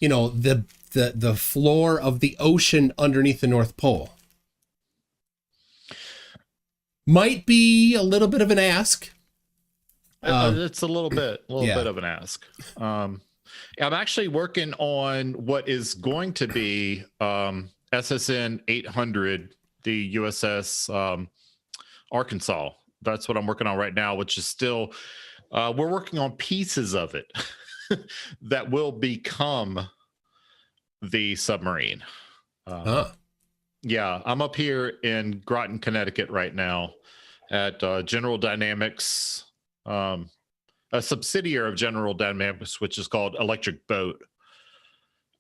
the floor of the ocean underneath the North Pole. Might be a little bit of an ask. It's a little bit of an ask. I'm actually working on what is going to be SSN 800, the USS Arkansas. That's what I'm working on right now, which is still, we're working on pieces of it that will become the submarine. Yeah, I'm up here in Groton, Connecticut right now at General Dynamics, a subsidiary of General Dynamics, which is called Electric Boat.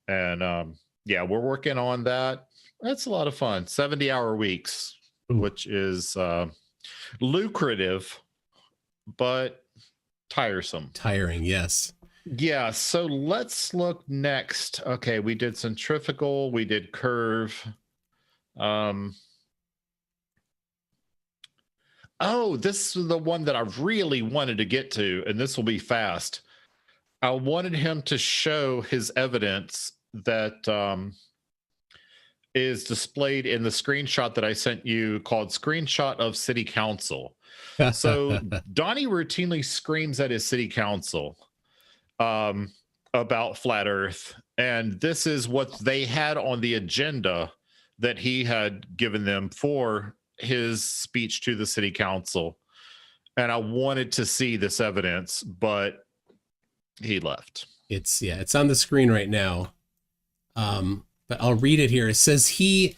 And yeah, we're working on that. That's a lot of fun. 70-hour weeks, which is lucrative, but tiresome. Tiring, yes. Yeah, so let's look next. Okay, we did centrifugal, we did curve. This is the one that I really wanted to get to, and this will be fast. I wanted him to show his evidence that is displayed in the screenshot that I sent you called Screenshot of City Council. So Donnie routinely screams at his city council about flat Earth, and this is what they had on the agenda that he had given them for his speech to the city council. And I wanted to see this evidence, but he left. It's on the screen right now. But I'll read it here. It says he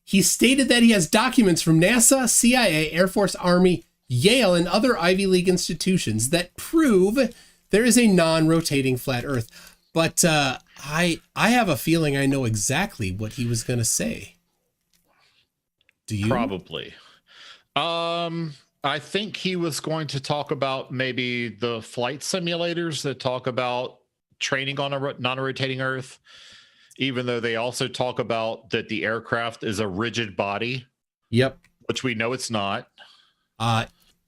stated that he has documents from NASA, CIA, Air Force, Army, Yale, and other Ivy League institutions that prove there is a non-rotating flat Earth. But I have a feeling I know exactly what he was going to say. Do you? Probably. I think he was going to talk about maybe the flight simulators that talk about training on a non-rotating Earth, even though they also talk about that the aircraft is a rigid body. Yep. Which we know it's not.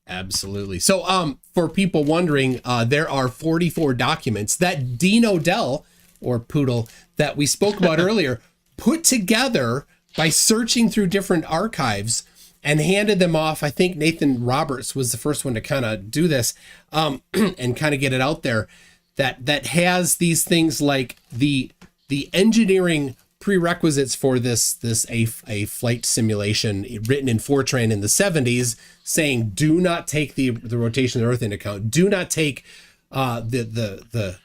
Absolutely. So for people wondering, there are 44 documents that Dean O'Dell, or Poodle, that we spoke about earlier, put together by searching through different archives and handed them off. I think Nathan Roberts was the first one to kind of do this and kind of get it out there, that has these things like the engineering prerequisites for a flight simulation written in Fortran in the 70s, saying do not take the rotation of the Earth into account, do not take the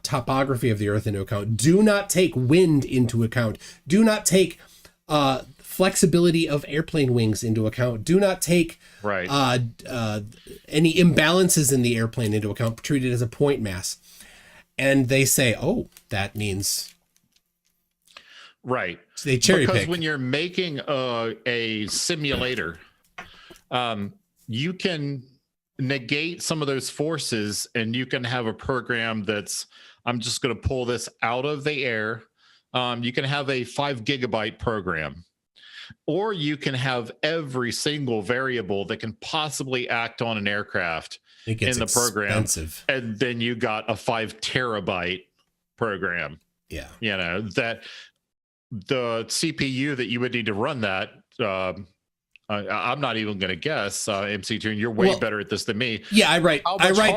topography of the Earth into account, do not take wind into account, do not take flexibility of airplane wings into account, do not take any imbalances in the airplane into account, treat it as a point mass. And they say, oh, that means right. They cherry pick. Because when you're making a simulator, you can negate some of those forces, and you can have a program that's, I'm just going to pull this out of the air. You can have a 5 gigabyte program, or you can have every single variable that can possibly act on an aircraft in the program. And then you got a 5 terabyte program. Yeah. That the CPU that you would need to run that. I'm not even going to guess, MC2, and you're way better at this than me. Yeah, I write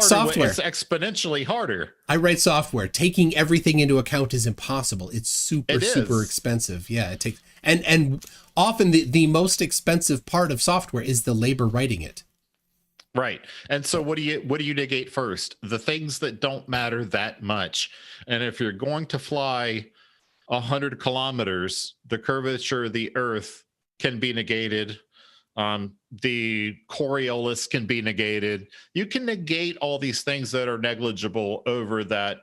software. It's exponentially harder. I write software. Taking everything into account is impossible. It's super expensive. Yeah, it takes and often the most expensive part of software is the labor writing it. Right. And so what do you negate first? The things that don't matter that much. And if you're going to fly 100 kilometers, the curvature of the Earth can be negated. The Coriolis can be negated. You can negate all these things that are negligible over that,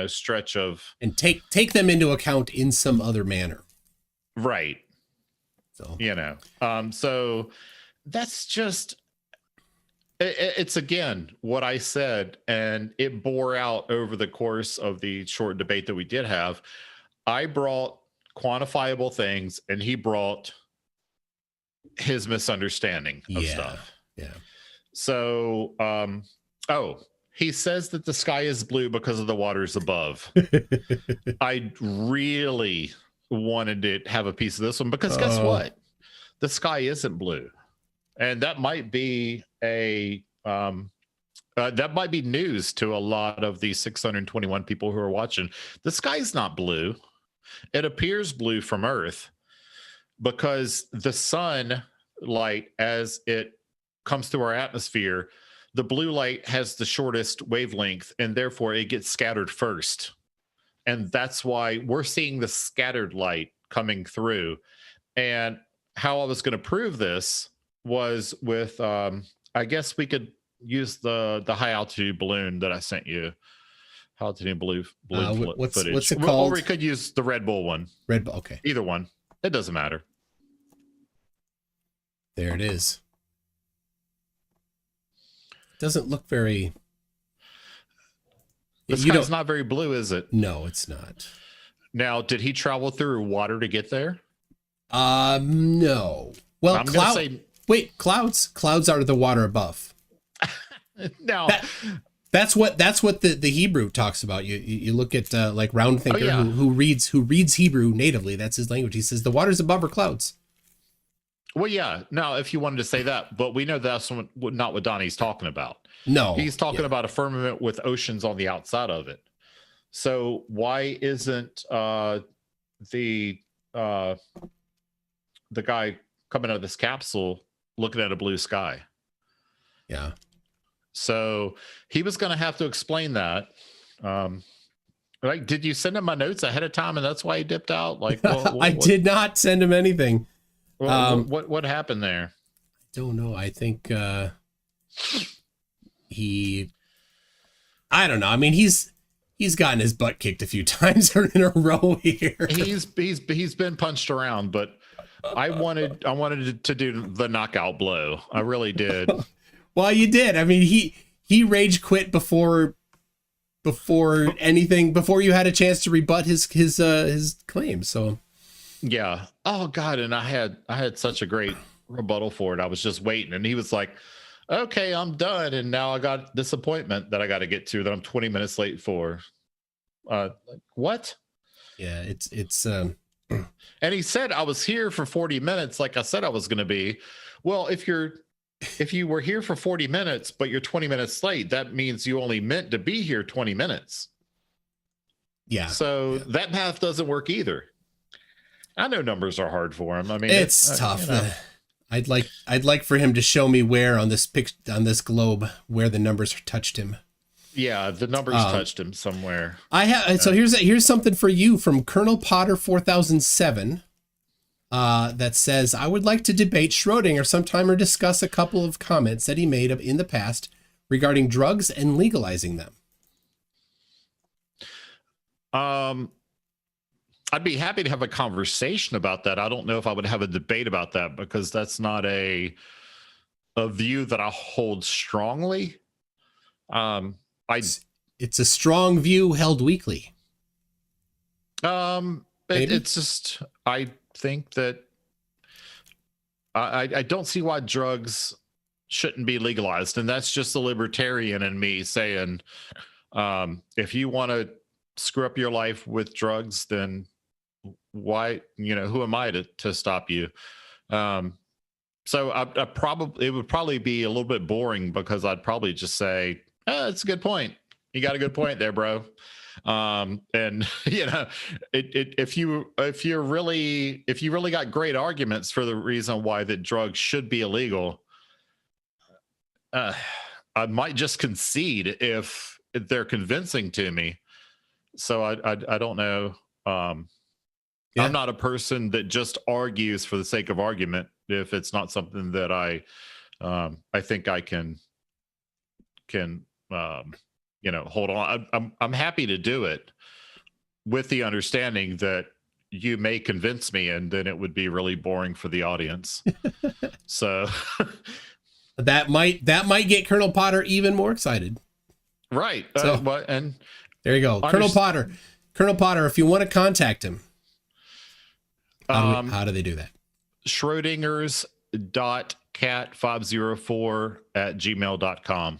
stretch of, and take them into account in some other manner. Right. So, so that's just, it's again, what I said, and it bore out over the course of the short debate that we did have. I brought quantifiable things and he brought his misunderstanding of stuff. Yeah. So, he says that the sky is blue because of the waters above. I really wanted to have a piece of this one because guess what? The sky isn't blue. And that might be that might be news to a lot of the 621 people who are watching. The sky's not blue. It appears blue from Earth because the sun light, as it comes through our atmosphere, the blue light has the shortest wavelength and therefore it gets scattered first. And that's why we're seeing the scattered light coming through. And how I was going to prove this was with, I guess we could use the high altitude balloon that I sent you. High altitude balloon footage. What's it called? Or we could use the Red Bull one. Red Bull, okay. Either one. It doesn't matter. There it is. Doesn't look very... The sky's not very blue, is it? No, it's not. Now, did he travel through water to get there? No. Well, clouds. Clouds are the water above. No. That's what the Hebrew talks about. You look at like Round Thinker who reads Hebrew natively. That's his language. He says the waters above are clouds. Well, yeah. Now, if you wanted to say that, but we know that's not what Donnie's talking about. No, he's talking about a firmament with oceans on the outside of it. So why isn't the guy coming out of this capsule looking at a blue sky? Yeah. So he was going to have to explain that. Like, did you send him my notes ahead of time, and that's why he dipped out? Like, I did not send him anything. What happened there? I don't know. I think I don't know. I mean, he's gotten his butt kicked a few times in a row here. He's been punched around, but I wanted to do the knockout blow. I really did. Well, you did. I mean, he rage quit before anything, before you had a chance to rebut his claims. So yeah. Oh God. And I had such a great rebuttal for it. I was just waiting, and he was like, okay, I'm done. And now I got this appointment that I got to get to that I'm 20 minutes late for. Like, what? Yeah, it's and he said I was here for 40 minutes, like I said I was going to be. Well, if you were here for 40 minutes, but you're 20 minutes late, that means you only meant to be here 20 minutes. Yeah. So that math doesn't work either. I know numbers are hard for him. I mean, it's tough. I'd like for him to show me where on this globe where the numbers touched him. Yeah, the numbers touched him somewhere. So here's something for you from Colonel Potter 4007. That says, I would like to debate Schrodinger sometime or discuss a couple of comments that he made in the past regarding drugs and legalizing them. I'd be happy to have a conversation about that. I don't know if I would have a debate about that because that's not a view that I hold strongly. It's a strong view held weakly. It's just, I think that I don't see why drugs shouldn't be legalized. And that's just the libertarian in me saying, if you want to screw up your life with drugs, then why, who am I to stop you? So I probably, it would probably be a little bit boring because I'd probably just say, oh, that's a good point. You got a good point there, bro. And if you really got great arguments for the reason why that drugs should be illegal, I might just concede if they're convincing to me. So I don't know. Yeah. I'm not a person that just argues for the sake of argument if it's not something that I think I can hold on. I'm happy to do it with the understanding that you may convince me, and then it would be really boring for the audience. So that might get Colonel Potter even more excited. Right. So, And there you go. Colonel Potter, if you want to contact him, how do they do that? Schrodingers.cat504@gmail.com.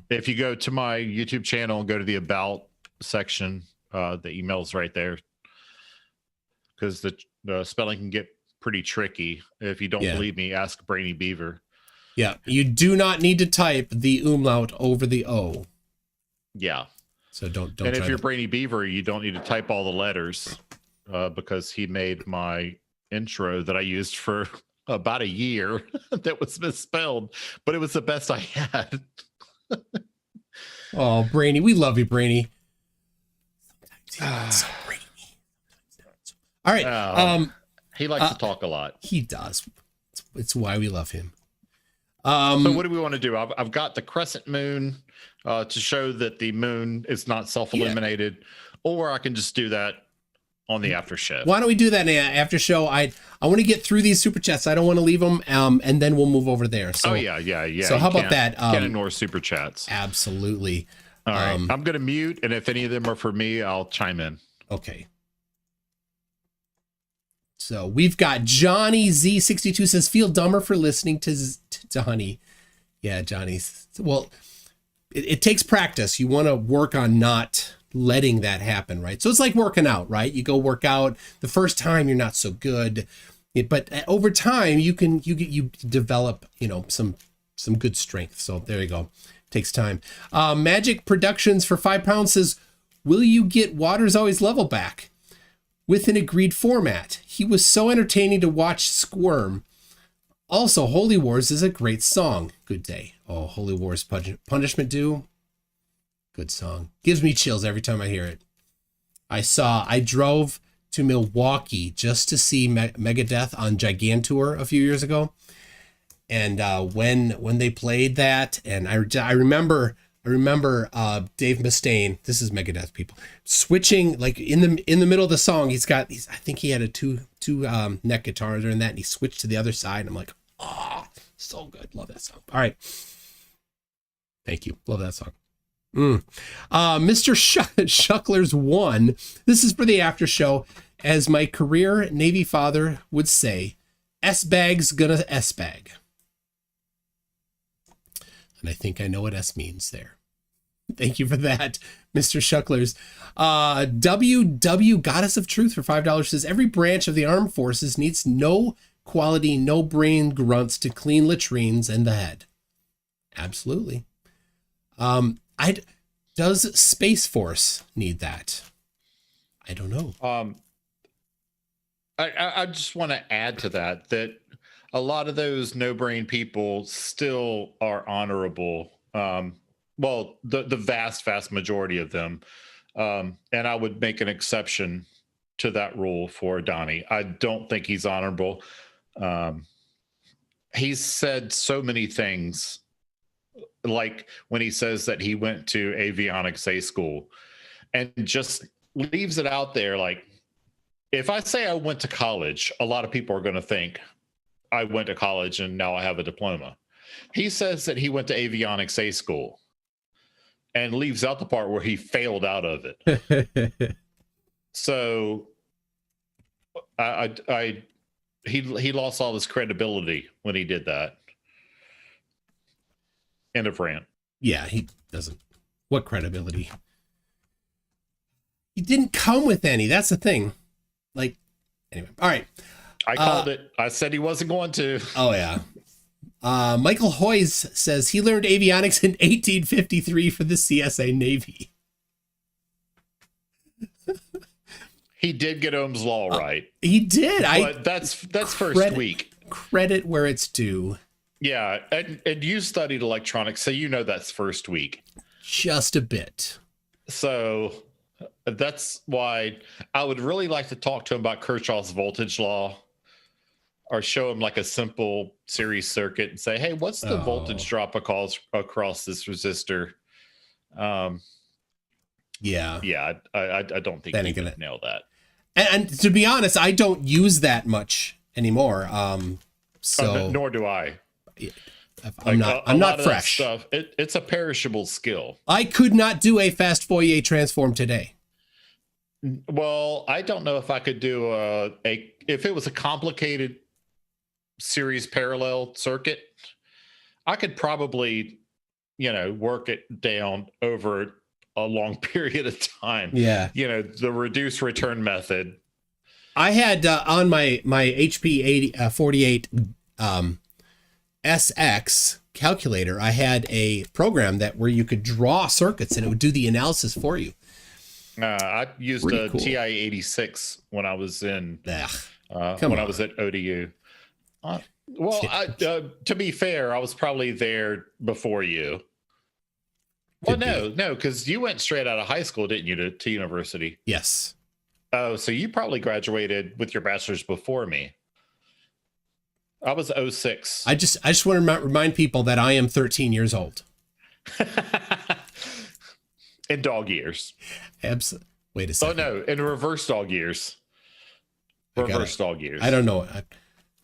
If you go to my YouTube channel and go to the About section, the email's right there, because the spelling can get pretty tricky. If you don't believe me, ask Brainy Beaver. Yeah, you do not need to type the umlaut over the O. Yeah. So don't. And if you're Brainy Beaver, you don't need to type all the letters, because he made my intro that I used for about a year that was misspelled, but it was the best I had. Oh, Brainy, we love you, Brainy. So Brainy. All right. He likes to talk a lot. He does. It's why we love him. So what do we want to do? I've got the crescent moon to show that the moon is not self-illuminated, or I can just do that on the after show. Why don't we do that in the after show? I want to get through these super chats. I don't want to leave them, and then we'll move over there. So, yeah. So how about that? Can't ignore super chats. Absolutely. All right. I'm going to mute, and if any of them are for me, I'll chime in. Okay. So we've got Johnny Z62 says, feel dumber for listening to Donnie. Yeah, Johnny. Well, it takes practice. You want to work on not letting that happen, right? So it's like working out, right? You go work out. The first time you're not so good, but over time you develop, some good strength. So there you go. Takes time. Magic Productions for £5 says, will you get Water's Always Level back with an agreed format? He was so entertaining to watch squirm. Also, Holy Wars is a great song. Good day. Oh, Holy Wars Punishment Due. Good song. Gives me chills every time I hear it. I drove to Milwaukee just to see Megadeth on Gigantour a few years ago. And when they played that, and I remember Dave Mustaine, this is Megadeth people, switching like in the middle of the song. He's got these, I think he had a two neck guitars during that, and he switched to the other side. And I'm like, oh, so good. Love that song. All right. Thank you. Love that song. Mr. Shuckler's 1. This is for the after show. As my career Navy father would say, S-bag's gonna S-bag. And I think I know what S means there. Thank you for that, Mr. Shucklers. WW Goddess of Truth for $5 says, every branch of the armed forces needs no quality, no brain grunts to clean latrines and the head. Absolutely. Does Space Force need that? I don't know. I just want to add to that a lot of those no-brain people still are honorable. Well, the vast majority of them. And I would make an exception to that rule for Donnie. I don't think he's honorable. He's said so many things, like when he says that he went to avionics A school, and just leaves it out there. Like, if I say I went to college, a lot of people are going to think I went to college and now I have a diploma. He says that he went to avionics A school and leaves out the part where he failed out of it. So he lost all his credibility when he did that. End of rant. Yeah, he doesn't. What credibility? He didn't come with any. That's the thing. Like, anyway. All right. I called it. I said he wasn't going to. Oh, yeah. Michael Hoyes says he learned avionics in 1853 for the CSA Navy. He did get Ohm's law right. He did. But that's first week. Credit where it's due. Yeah, and you studied electronics, so you know that's first week. Just a bit. So that's why I would really like to talk to him about Kirchhoff's voltage law, or show him like a simple series circuit and say, hey, what's the voltage drop across this resistor? Yeah, I don't think he can nail that. And to be honest, I don't use that much anymore. So nor do I. I'm not fresh. Stuff, it's a perishable skill. I could not do a fast Fourier transform today. Well, I don't know if I could do if it was a complicated series parallel circuit, I could probably, work it down over a long period of time. Yeah. The reduce return method. I had on my HP 48 SX calculator, I had a program where you could draw circuits and it would do the analysis for you. I used a cool TI 86 when I was in I was at ODU. To be fair, I was probably there before you. Well, no, because you went straight out of high school, didn't you, to university? Yes. Oh, so you probably graduated with your bachelor's before me. I was 06. I just want to remind people that I am 13 years old. In dog years. Absolutely. Wait a second. Oh, no, in reverse dog years. Reverse dog years. I don't know.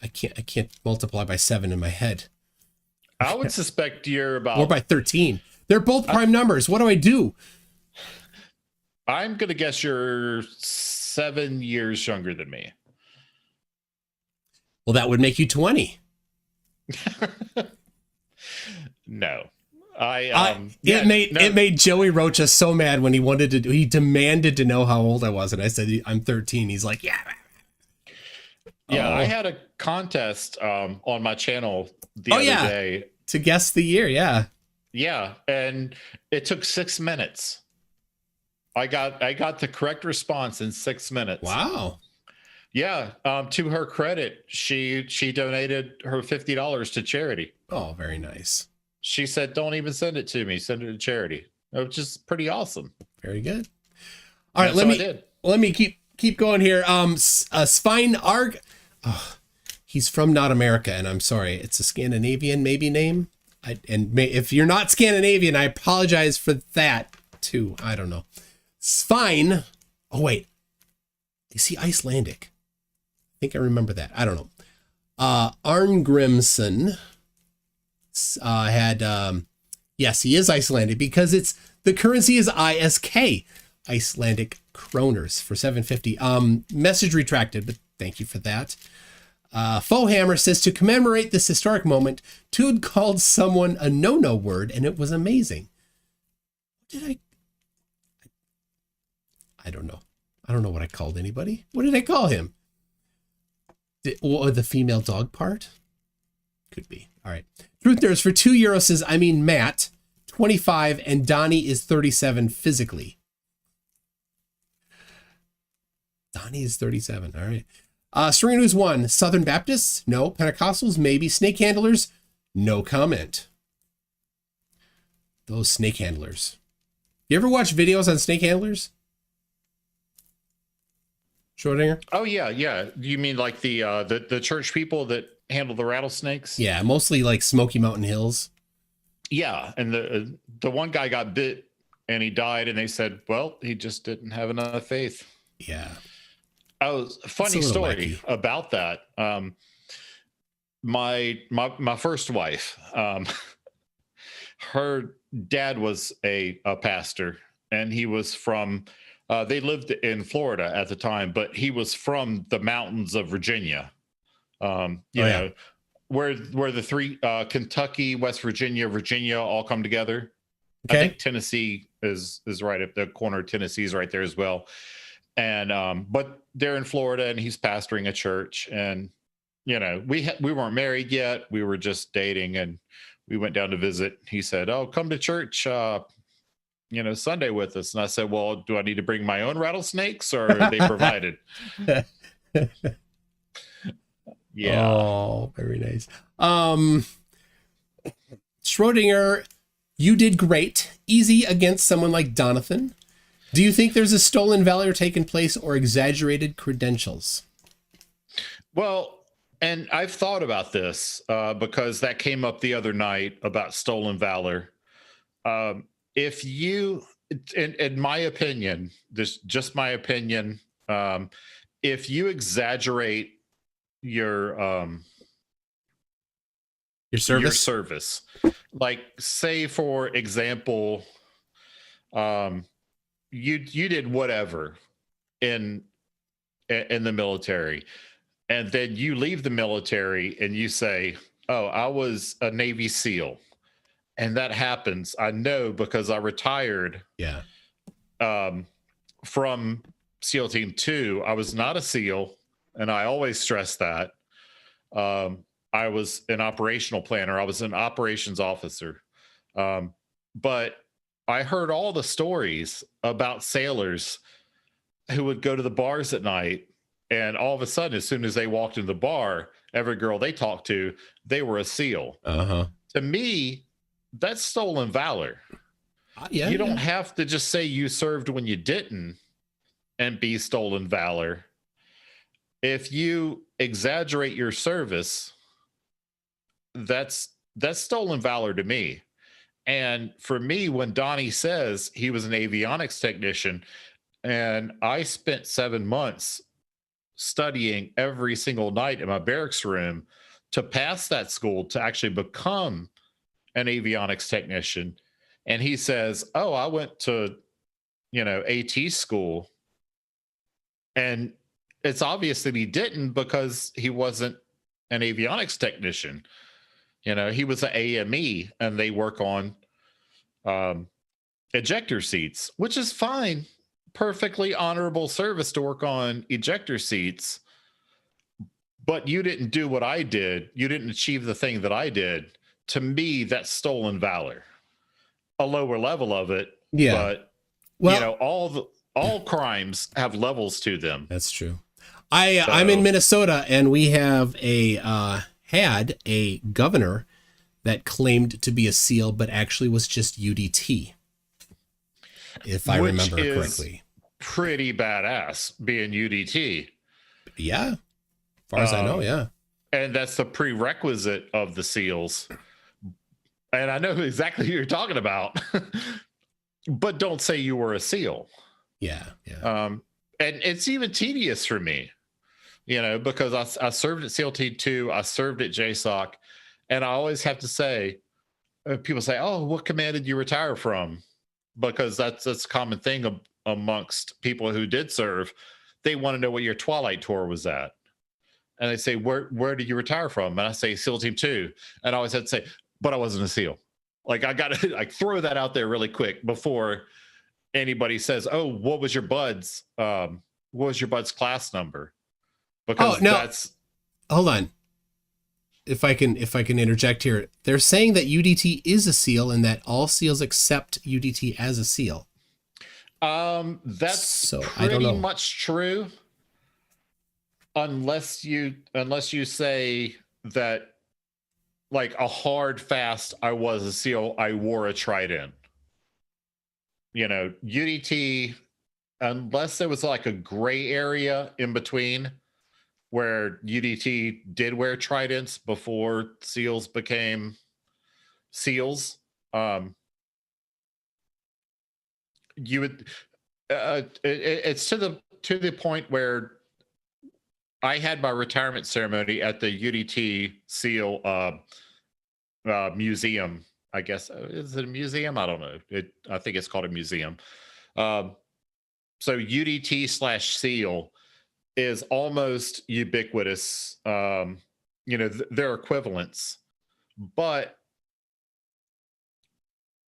I can't multiply by 7 in my head. I would suspect you're about... Or by 13. They're both prime numbers. What do I do? I'm going to guess you're 7 years younger than me. Well, that would make you 20. No. It made Joey Rocha so mad when he demanded to know how old I was. And I said, I'm 13. He's like, yeah. Yeah, I had a contest on my channel the other day. To guess the year, yeah. Yeah, and it took 6 minutes. I got the correct response in 6 minutes. Wow. Yeah, to her credit, she donated her $50 to charity. Oh, very nice. She said, "Don't even send it to me. Send it to charity," which is pretty awesome. Very good. All right, let me keep going here. Svein Arg. Oh, he's from Not America, and I'm sorry, it's a Scandinavian maybe name. If you're not Scandinavian, I apologize for that too. I don't know. Svein. Oh wait, is he Icelandic? I think I remember that. I don't know. Arngrimsson had yes, he is Icelandic because the currency is ISK, Icelandic kroners, for 750. Message retracted, but thank you for that. Fohammer says, to commemorate this historic moment, Tood called someone a no-no word, and it was amazing. I don't know. I don't know what I called anybody. What did I call him? The female dog part? Could be. All right. Truth Nerds for €2 says, I mean Matt, 25, and Donnie is 37 physically. Donnie is 37. All right. Serena's 1. Southern Baptists? No. Pentecostals? Maybe. Snake handlers? No comment. Those snake handlers. You ever watch videos on snake handlers? Schrodinger? Oh yeah. You mean like the church people that handle the rattlesnakes? Yeah, mostly like Smoky Mountain Hills. Yeah, and the one guy got bit and he died, and they said, well, he just didn't have enough faith. Yeah. Funny story about that. My first wife, her dad was a pastor, and he was from. They lived in Florida at the time, but he was from the mountains of Virginia. You know, where the three Kentucky, West Virginia, Virginia all come together. Okay. I think Tennessee is right up the corner of Tennessee's right there as well. And but they're in Florida, and he's pastoring a church. And you know, we weren't married yet. We were just dating, and we went down to visit. He said, "Oh, come to church, you know, Sunday with us." And I said, "Well, do I need to bring my own rattlesnakes, or are they provided?" Yeah. Oh, very nice. Schrodinger, you did great. Easy against someone like Donathan. Do you think there's a stolen valor taking place or exaggerated credentials? Well, and I've thought about this because that came up the other night about stolen valor. If you, in my opinion, this just my opinion, if you exaggerate your service, like say for example, you did whatever in the military, and then you leave the military and you say, "Oh, I was a Navy SEAL," and that happens. I know because I retired. Yeah. From SEAL Team 2, I was not a SEAL, and I always stress that. I was an operational planner. I was an operations officer. But I heard all the stories about sailors who would go to the bars at night, and all of a sudden, as soon as they walked into the bar, every girl they talked to, they were a SEAL. To me, that's stolen valor. You don't have to just say you served when you didn't and be stolen valor. If you exaggerate your service, that's stolen valor to me. And for me, when Donnie says he was an avionics technician, and I spent 7 months studying every single night in my barracks room to pass that school to actually become an avionics technician, and he says, "Oh, I went to, you know, AT school," and it's obvious that he didn't because he wasn't an avionics technician. You know, he was an AME, and they work on ejector seats, which is fine. Perfectly honorable service to work on ejector seats. But you didn't do what I did. You didn't achieve the thing that I did. To me, that's stolen valor. A lower level of it. Yeah. But, well, you know, all crimes have levels to them. That's true. I'm in Minnesota, and we have had a governor that claimed to be a SEAL, but actually was just UDT, if I remember correctly. Pretty badass being UDT. Yeah, as far as I know, yeah. And that's the prerequisite of the SEALs. And I know exactly who you're talking about. But don't say you were a SEAL. Yeah. And it's even tedious for me, you know, because I served at SEAL Team 2, I served at JSOC, and I always have to say, people say, "Oh, what command did you retire from?" Because that's a common thing amongst people who did serve. They want to know what your Twilight tour was at. And they say, where did you retire from? And I say, SEAL Team 2. And I always had to say, but I wasn't a SEAL. Like, I got to like throw that out there really quick before anybody says, "Oh, what was your bud's class number?" Because hold on. If I can interject here, they're saying that UDT is a SEAL and that all SEAls accept UDT as a SEAL. That's pretty much true. Unless you say that, like, a hard fast, I was a SEAL, I wore a trident. You know, UDT, unless there was like a gray area in between where UDT did wear tridents before SEALs became SEALs, you would it's to the point where I had my retirement ceremony at the UDT SEAL museum. I guess, is it a museum? I don't know. I think it's called a museum. So UDT/SEAL is almost ubiquitous. You know, they're equivalents, but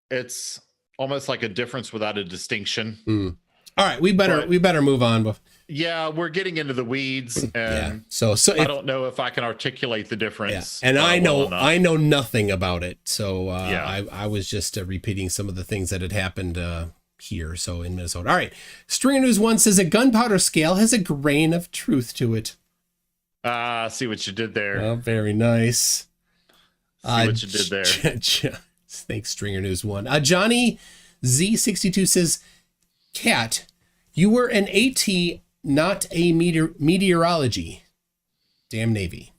it's almost like a difference without a distinction. All right, we better move on. Yeah, we're getting into the weeds, and so I don't know if I can articulate the difference. And I know nothing about it, so I was just repeating some of the things that had happened here. So in Minnesota. All right, Stringer News 1 says a gunpowder scale has a grain of truth to it. See what you did there. Oh, very nice. See what you did there. Thanks, Stringer News 1. Johnny Z62 says, Kat, you were an AT, not a meteorology. Damn Navy.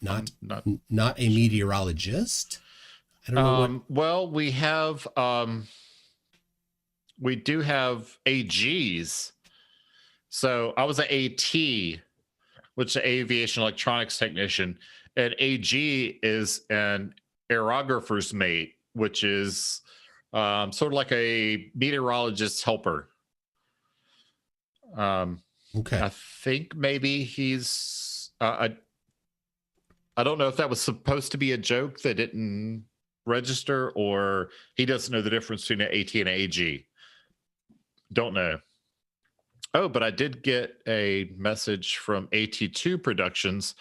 Not a meteorologist. I don't know. Well, we have we do have AGs. So I was an AT, which is an aviation electronics technician, and AG is an aerographer's mate, which is sort of like a meteorologist's helper. Okay. I think maybe he's I don't know if that was supposed to be a joke that didn't register, or he doesn't know the difference between an AT and an AG. Don't know. Oh, but I did get a message from AT2 Productions.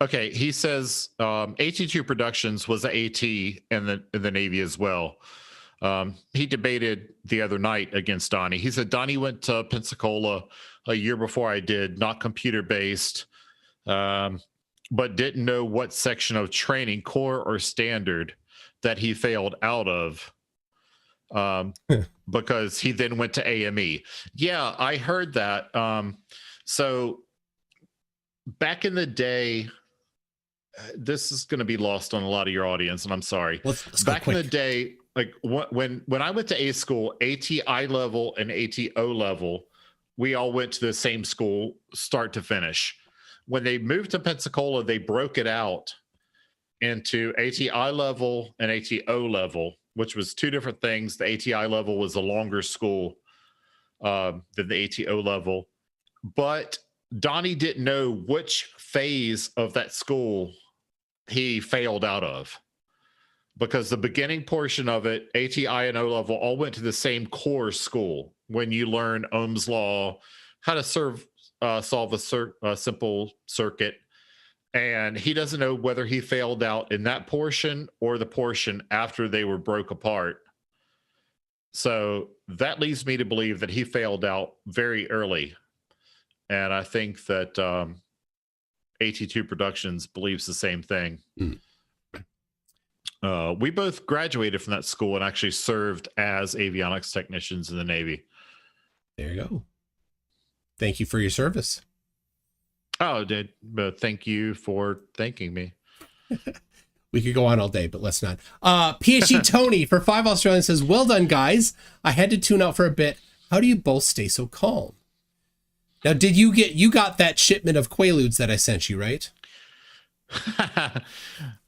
Okay, he says AT2 Productions was an AT in the Navy as well. He debated the other night against Donnie. He said Donnie went to Pensacola a year before I did, not computer-based, but didn't know what section of training, core or standard, that he failed out of. Because he then went to AME. Yeah, I heard that. So back in the day, this is going to be lost on a lot of your audience, and I'm sorry. Let's back in the day, like when I went to A school, ATI level and ATO level, we all went to the same school, start to finish. When they moved to Pensacola, they broke it out into ATI level and ATO level, which was two different things. The ATI level was a longer school than the ATO level. But Donnie didn't know which phase of that school he failed out of, because the beginning portion of it, ATI and O level, all went to the same core school. When you learn Ohm's law, how to solve a simple circuit. And he doesn't know whether he failed out in that portion or the portion after they were broke apart. So that leads me to believe that he failed out very early. And I think that AT2 Productions believes the same thing. We both graduated from that school and actually served as avionics technicians in the Navy. There you go. Thank you for your service. Oh, but thank you for thanking me. We could go on all day, but let's not. PhD Tony for 5 Australians says, well done, guys. I had to tune out for a bit. How do you both stay so calm? Now, you got that shipment of Quaaludes that I sent you, right?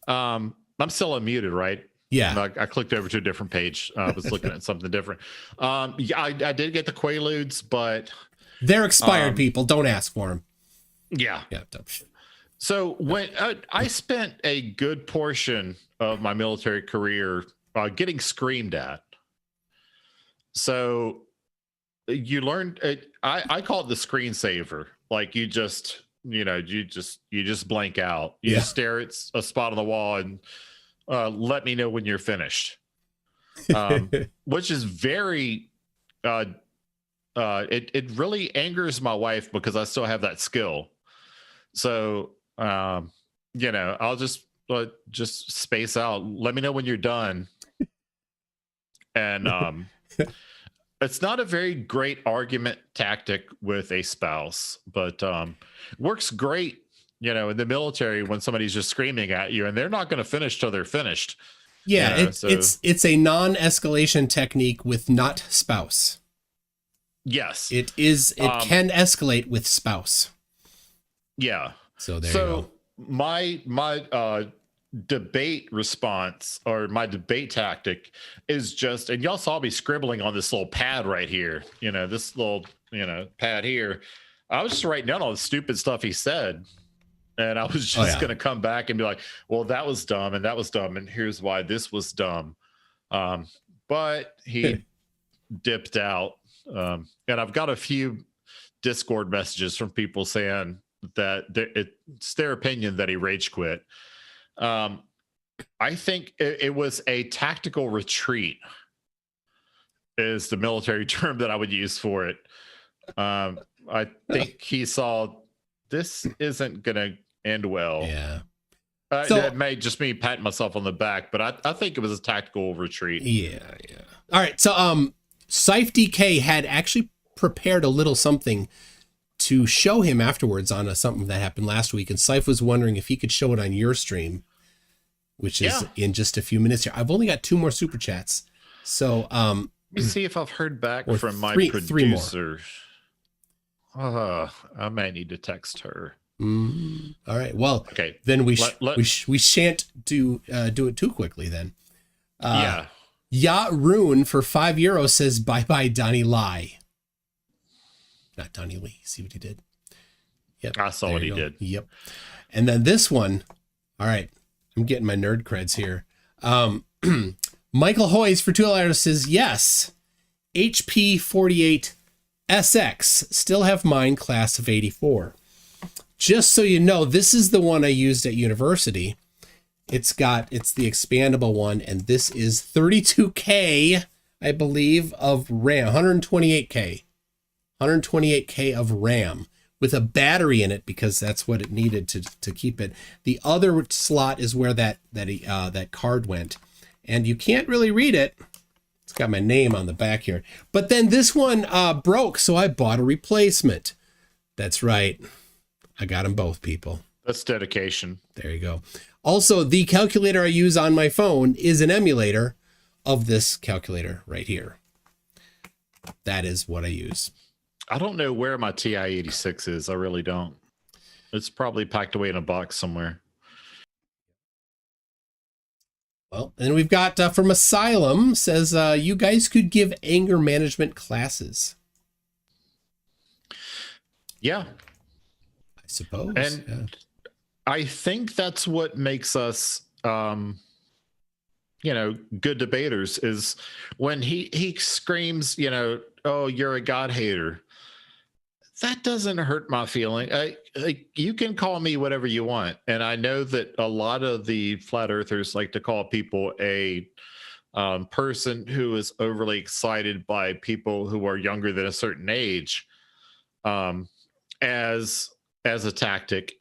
I'm still unmuted, right? Yeah. I clicked over to a different page. I was looking at something different. Yeah, I did get the Quaaludes, but they're expired, people. Don't ask for them. Yeah. Yeah. So when I spent a good portion of my military career getting screamed at. So you learn, I call it the screensaver. Like you just blank out. You just stare at a spot on the wall and let me know when you're finished. Which is very, it really angers my wife because I still have that skill. So, I'll just space out. Let me know when you're done. And it's not a very great argument tactic with a spouse, but works great, in the military when somebody's just screaming at you and they're not going to finish till they're finished. Yeah, it's a non-escalation technique with not spouse. Yes. It can escalate with spouse. Yeah. So there you go. My debate response, or my debate tactic, is just, and y'all saw me scribbling on this little pad right here, this little pad here. I was just writing down all the stupid stuff he said, And I was just going to come back and be like, well, that was dumb and that was dumb. And here's why this was dumb. But he dipped out. And I've got a few Discord messages from people saying that it's their opinion that he rage quit. I think it was a tactical retreat is the military term that I would use for it. I think he saw this isn't going to end well. Yeah. So, it may just me patting myself on the back, but I think it was a tactical retreat. Yeah. All right. So, Scythe DK had actually prepared a little something to show him afterwards on something that happened last week. And Scythe was wondering if he could show it on your stream, which is in just a few minutes here. I've only got 2 more super chats. So, let me see if I've heard back from my producer. 3 more. I may need to text her. All right. Well, okay. Then we shan't do it too quickly then. Yacht Rune for €5 says bye Donnie Lie. Not Donnie Lee. See what he did? Yep. I saw what he did. Yep. And then this one. All right. I'm getting my nerd creds here. Michael Hoyes for $2 says yes. HP 48 SX. Still have mine, class of 84. Just so you know, this is the one I used at university. It's the expandable one, and this is 32K, I believe, of RAM, 128K of RAM with a battery in it because that's what it needed to keep it. The other slot is where that card went, and you can't really read it. It's got my name on the back here. But then this one broke, so I bought a replacement. That's right. I got them both, people. That's dedication. There you go. Also, the calculator I use on my phone is an emulator of this calculator right here. That is what I use. I don't know where my TI-86 is. I really don't. It's probably packed away in a box somewhere. Well, and we've got from Asylum says, you guys could give anger management classes. Yeah. I suppose. And I think that's what makes us, good debaters is when he screams, oh, you're a God hater. That doesn't hurt my feeling. You can call me whatever you want. And I know that a lot of the flat earthers like to call people a person who is overly excited by people who are younger than a certain age as a tactic.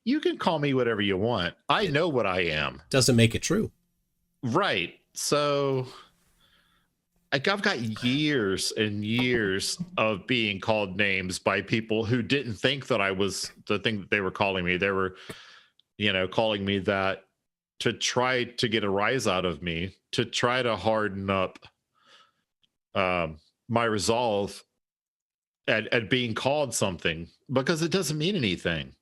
You can call me whatever you want. I know what I am. Doesn't make it true. Right. So I've got years and years of being called names by people who didn't think that I was the thing that they were calling me. They were, calling me that to try to get a rise out of me, to try to harden up my resolve at being called something, because it doesn't mean anything.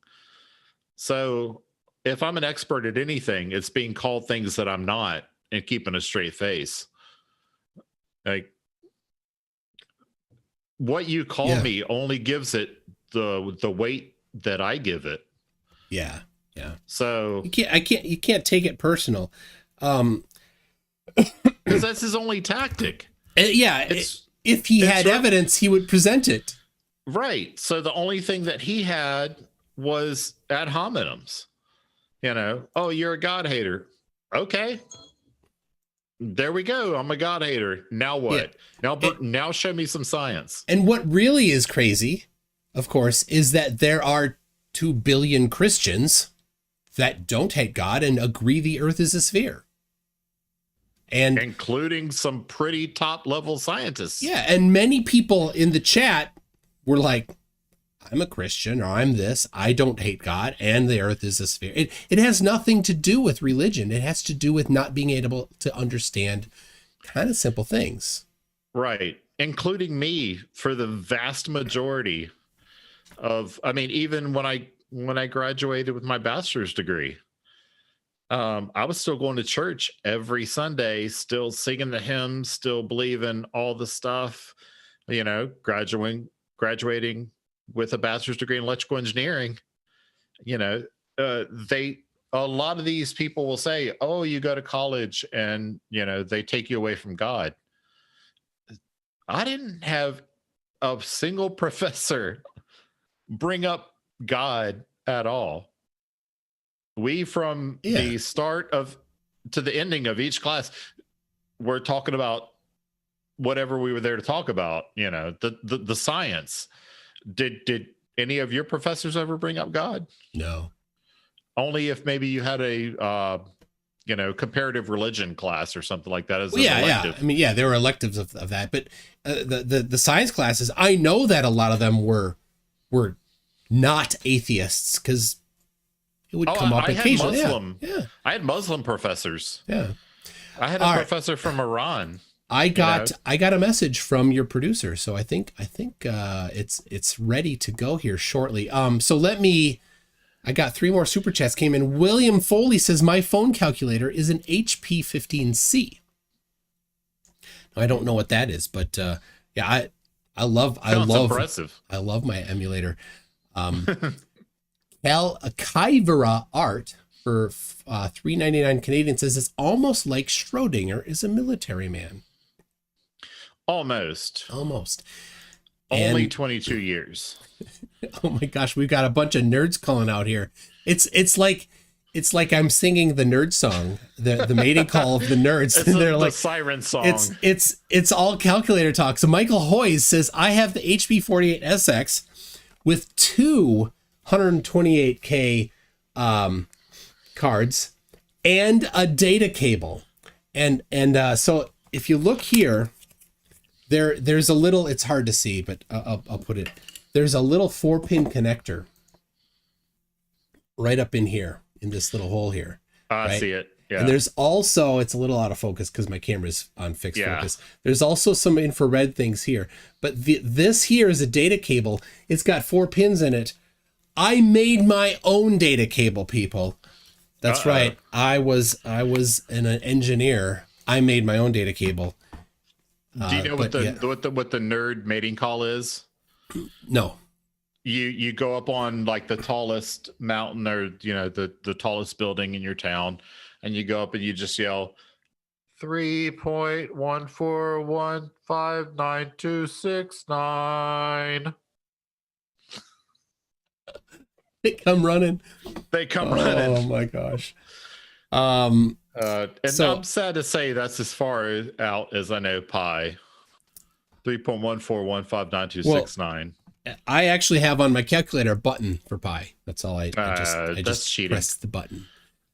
So if I'm an expert at anything, it's being called things that I'm not and keeping a straight face. Like what you call me only gives it the weight that I give it. Yeah. So you can't take it personal. Because that's his only tactic. If he had evidence, he would present it. Right. So the only thing that he had was ad hominems. Oh, you're a God hater. Okay. There we go. I'm a God hater. Now what? Yeah. Now show me some science. And what really is crazy, of course, is that there are 2 billion Christians that don't hate God and agree the earth is a sphere. And including some pretty top level scientists. Yeah. And many people in the chat were like, I'm a Christian, or I'm this, I don't hate God, and the earth is a sphere. It has nothing to do with religion. It has to do with not being able to understand kind of simple things. Right. Including me for the vast majority of, even when I graduated with my bachelor's degree, I was still going to church every Sunday, still singing the hymns, still believing all the stuff, graduating with a bachelor's degree in electrical engineering, a lot of these people will say, oh, you go to college and, they take you away from God. I didn't have a single professor bring up God at all. We, from the start to the ending of each class, we're talking about whatever we were there to talk about, the science. Did any of your professors ever bring up God? No. Only if maybe you had a comparative religion class or something like that as an Yeah. elective. I mean, there were electives of that, but the science classes, I know that a lot of them were not atheists, because it would come up occasionally. I had Muslim professors. Yeah. I had a professor from Iran. I got a message from your producer, so I think it's ready to go here shortly. I got 3 more super chats came in. William Foley says my phone calculator is an HP 15C. I don't know what that is, but I love impressive. I love my emulator. Kaivera Art for $3.99 Canadian says it's almost like Schrodinger is a military man. Almost. Only 22 years. Oh my gosh, we've got a bunch of nerds calling out here. It's like I'm singing the nerd song, the mating call of the nerds. It's and they're the siren song. It's all calculator talk. So Michael Hoyes says I have the HP 48SX with 2 128K cards and a data cable, and so if you look here, there's a little, it's hard to see, but I'll put it. There's a little 4-pin connector right up in here, in this little hole here. I see it. Yeah. And there's also, it's a little out of focus because my camera's on fixed focus. There's also some infrared things here. But this here is a data cable. It's got 4 pins in it. I made my own data cable, people. That's right. I was an engineer. I made my own data cable. Do you know what the nerd mating call is? No. You go up on like the tallest mountain or the tallest building in your town, and you go up and you just yell 3.1415929. They come running. Oh my gosh. And I'm sad to say that's as far out as I know pi. 3.1415929. I actually have on my calculator a button for pi. That's all I just cheating. press the button.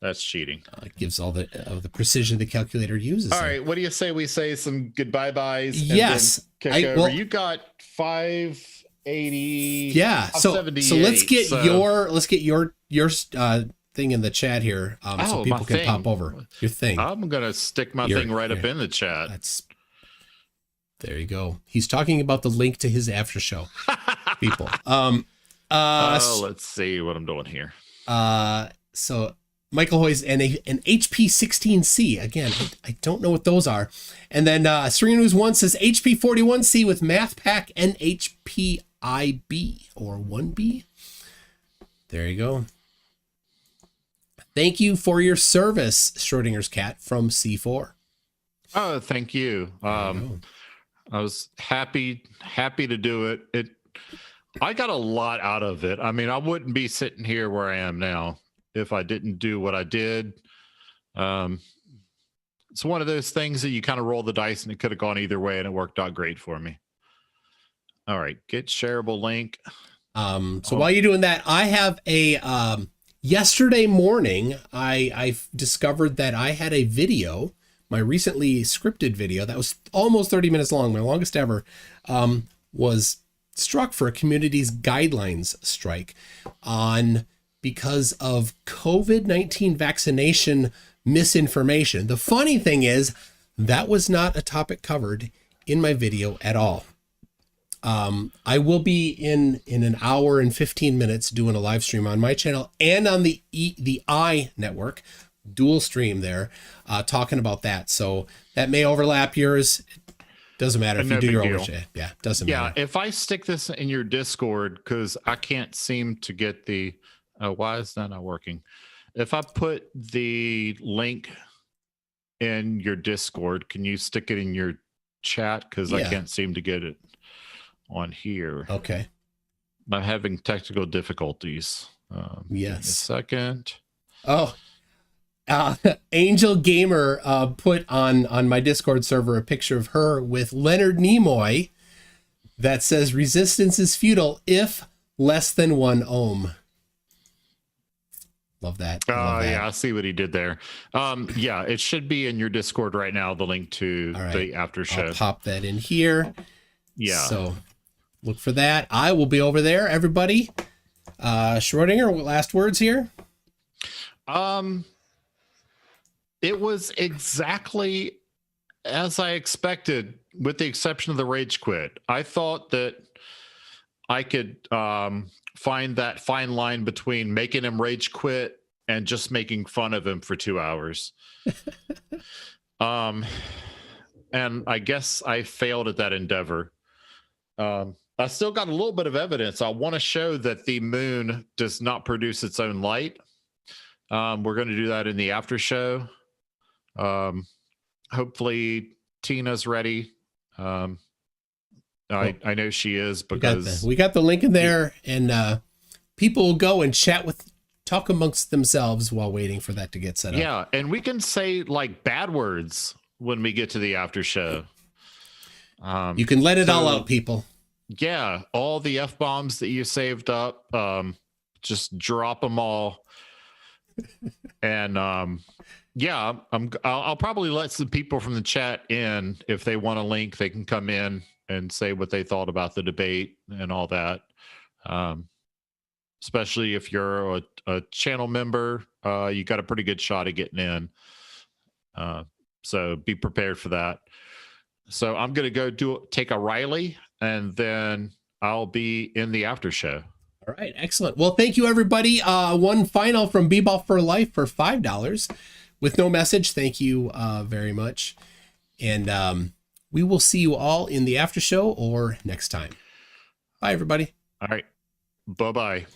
That's cheating. It gives all the precision the calculator uses. All right, what do you say we say some goodbye byes? Yes. You got 580. Yeah. So let's get your thing in the chat here, so people can pop over your thing. I'm gonna stick my thing right up in the chat. There you go. He's talking about the link to his after show, people. Let's see what I'm doing here. So Michael Hoyes and an HP 16C. Again, I don't know what those are. And then Serena News 1 says HP 41C with Math Pack and HP IB or 1B. There you go. Thank you for your service, Schrodinger's cat from C4. Oh, thank you. I was happy to do it. I got a lot out of it. I mean, I wouldn't be sitting here where I am now if I didn't do what I did. It's one of those things that you kind of roll the dice and it could have gone either way and it worked out great for me. All right, get shareable link. While you're doing that, I have a yesterday morning I discovered that I had a video, my recently scripted video that was almost 30 minutes long, my longest ever, was struck for a community's guidelines strike because of COVID-19 vaccination misinformation. The funny thing is that was not a topic covered in my video at all. I will be in an hour and 15 minutes doing a live stream on my channel and on the I network, dual stream there, talking about that. So that may overlap yours. Doesn't matter if you do your own. Yeah, doesn't matter. Yeah, if I stick this in your Discord, because I can't seem to get the Why is that not working? If I put the link in your Discord, can you stick it in your chat? Because I can't seem to get it on here. Okay. I'm having technical difficulties. Yes. A second. Oh, Angel Gamer put on my Discord server a picture of her with Leonard Nimoy that says resistance is futile if less than 1 ohm. Love that. Yeah, I see what he did there. Yeah, it should be in your Discord right now, the link to the after show. I'll pop that in here. Yeah. So look for that. I will be over there, everybody. Schrodinger, last words here? It was exactly as I expected, with the exception of the rage quit. I thought that I could find that fine line between making him rage quit and just making fun of him for 2 hours. And I guess I failed at that endeavor. I still got a little bit of evidence. I want to show that the moon does not produce its own light. We're going to do that in the after show. Hopefully Tina's ready. I know she is, because we got the link in there, and people will go and talk amongst themselves while waiting for that to get set up. Yeah, and we can say like bad words when we get to the after show. You can let it all out, people. Yeah, all the F-bombs that you saved up, just drop them all. And yeah, I'll probably let some people from the chat in. If they want a link, they can come in and say what they thought about the debate and all that. Especially if you're a channel member, you got a pretty good shot at getting in. So be prepared for that. So I'm going to go take a Riley, and then I'll be in the after show. All right, excellent. Well, thank you, everybody. One final from Bebop for Life for $5 with no message. Thank you very much. And we will see you all in the after show or next time. Bye, everybody. All right. Bye-bye.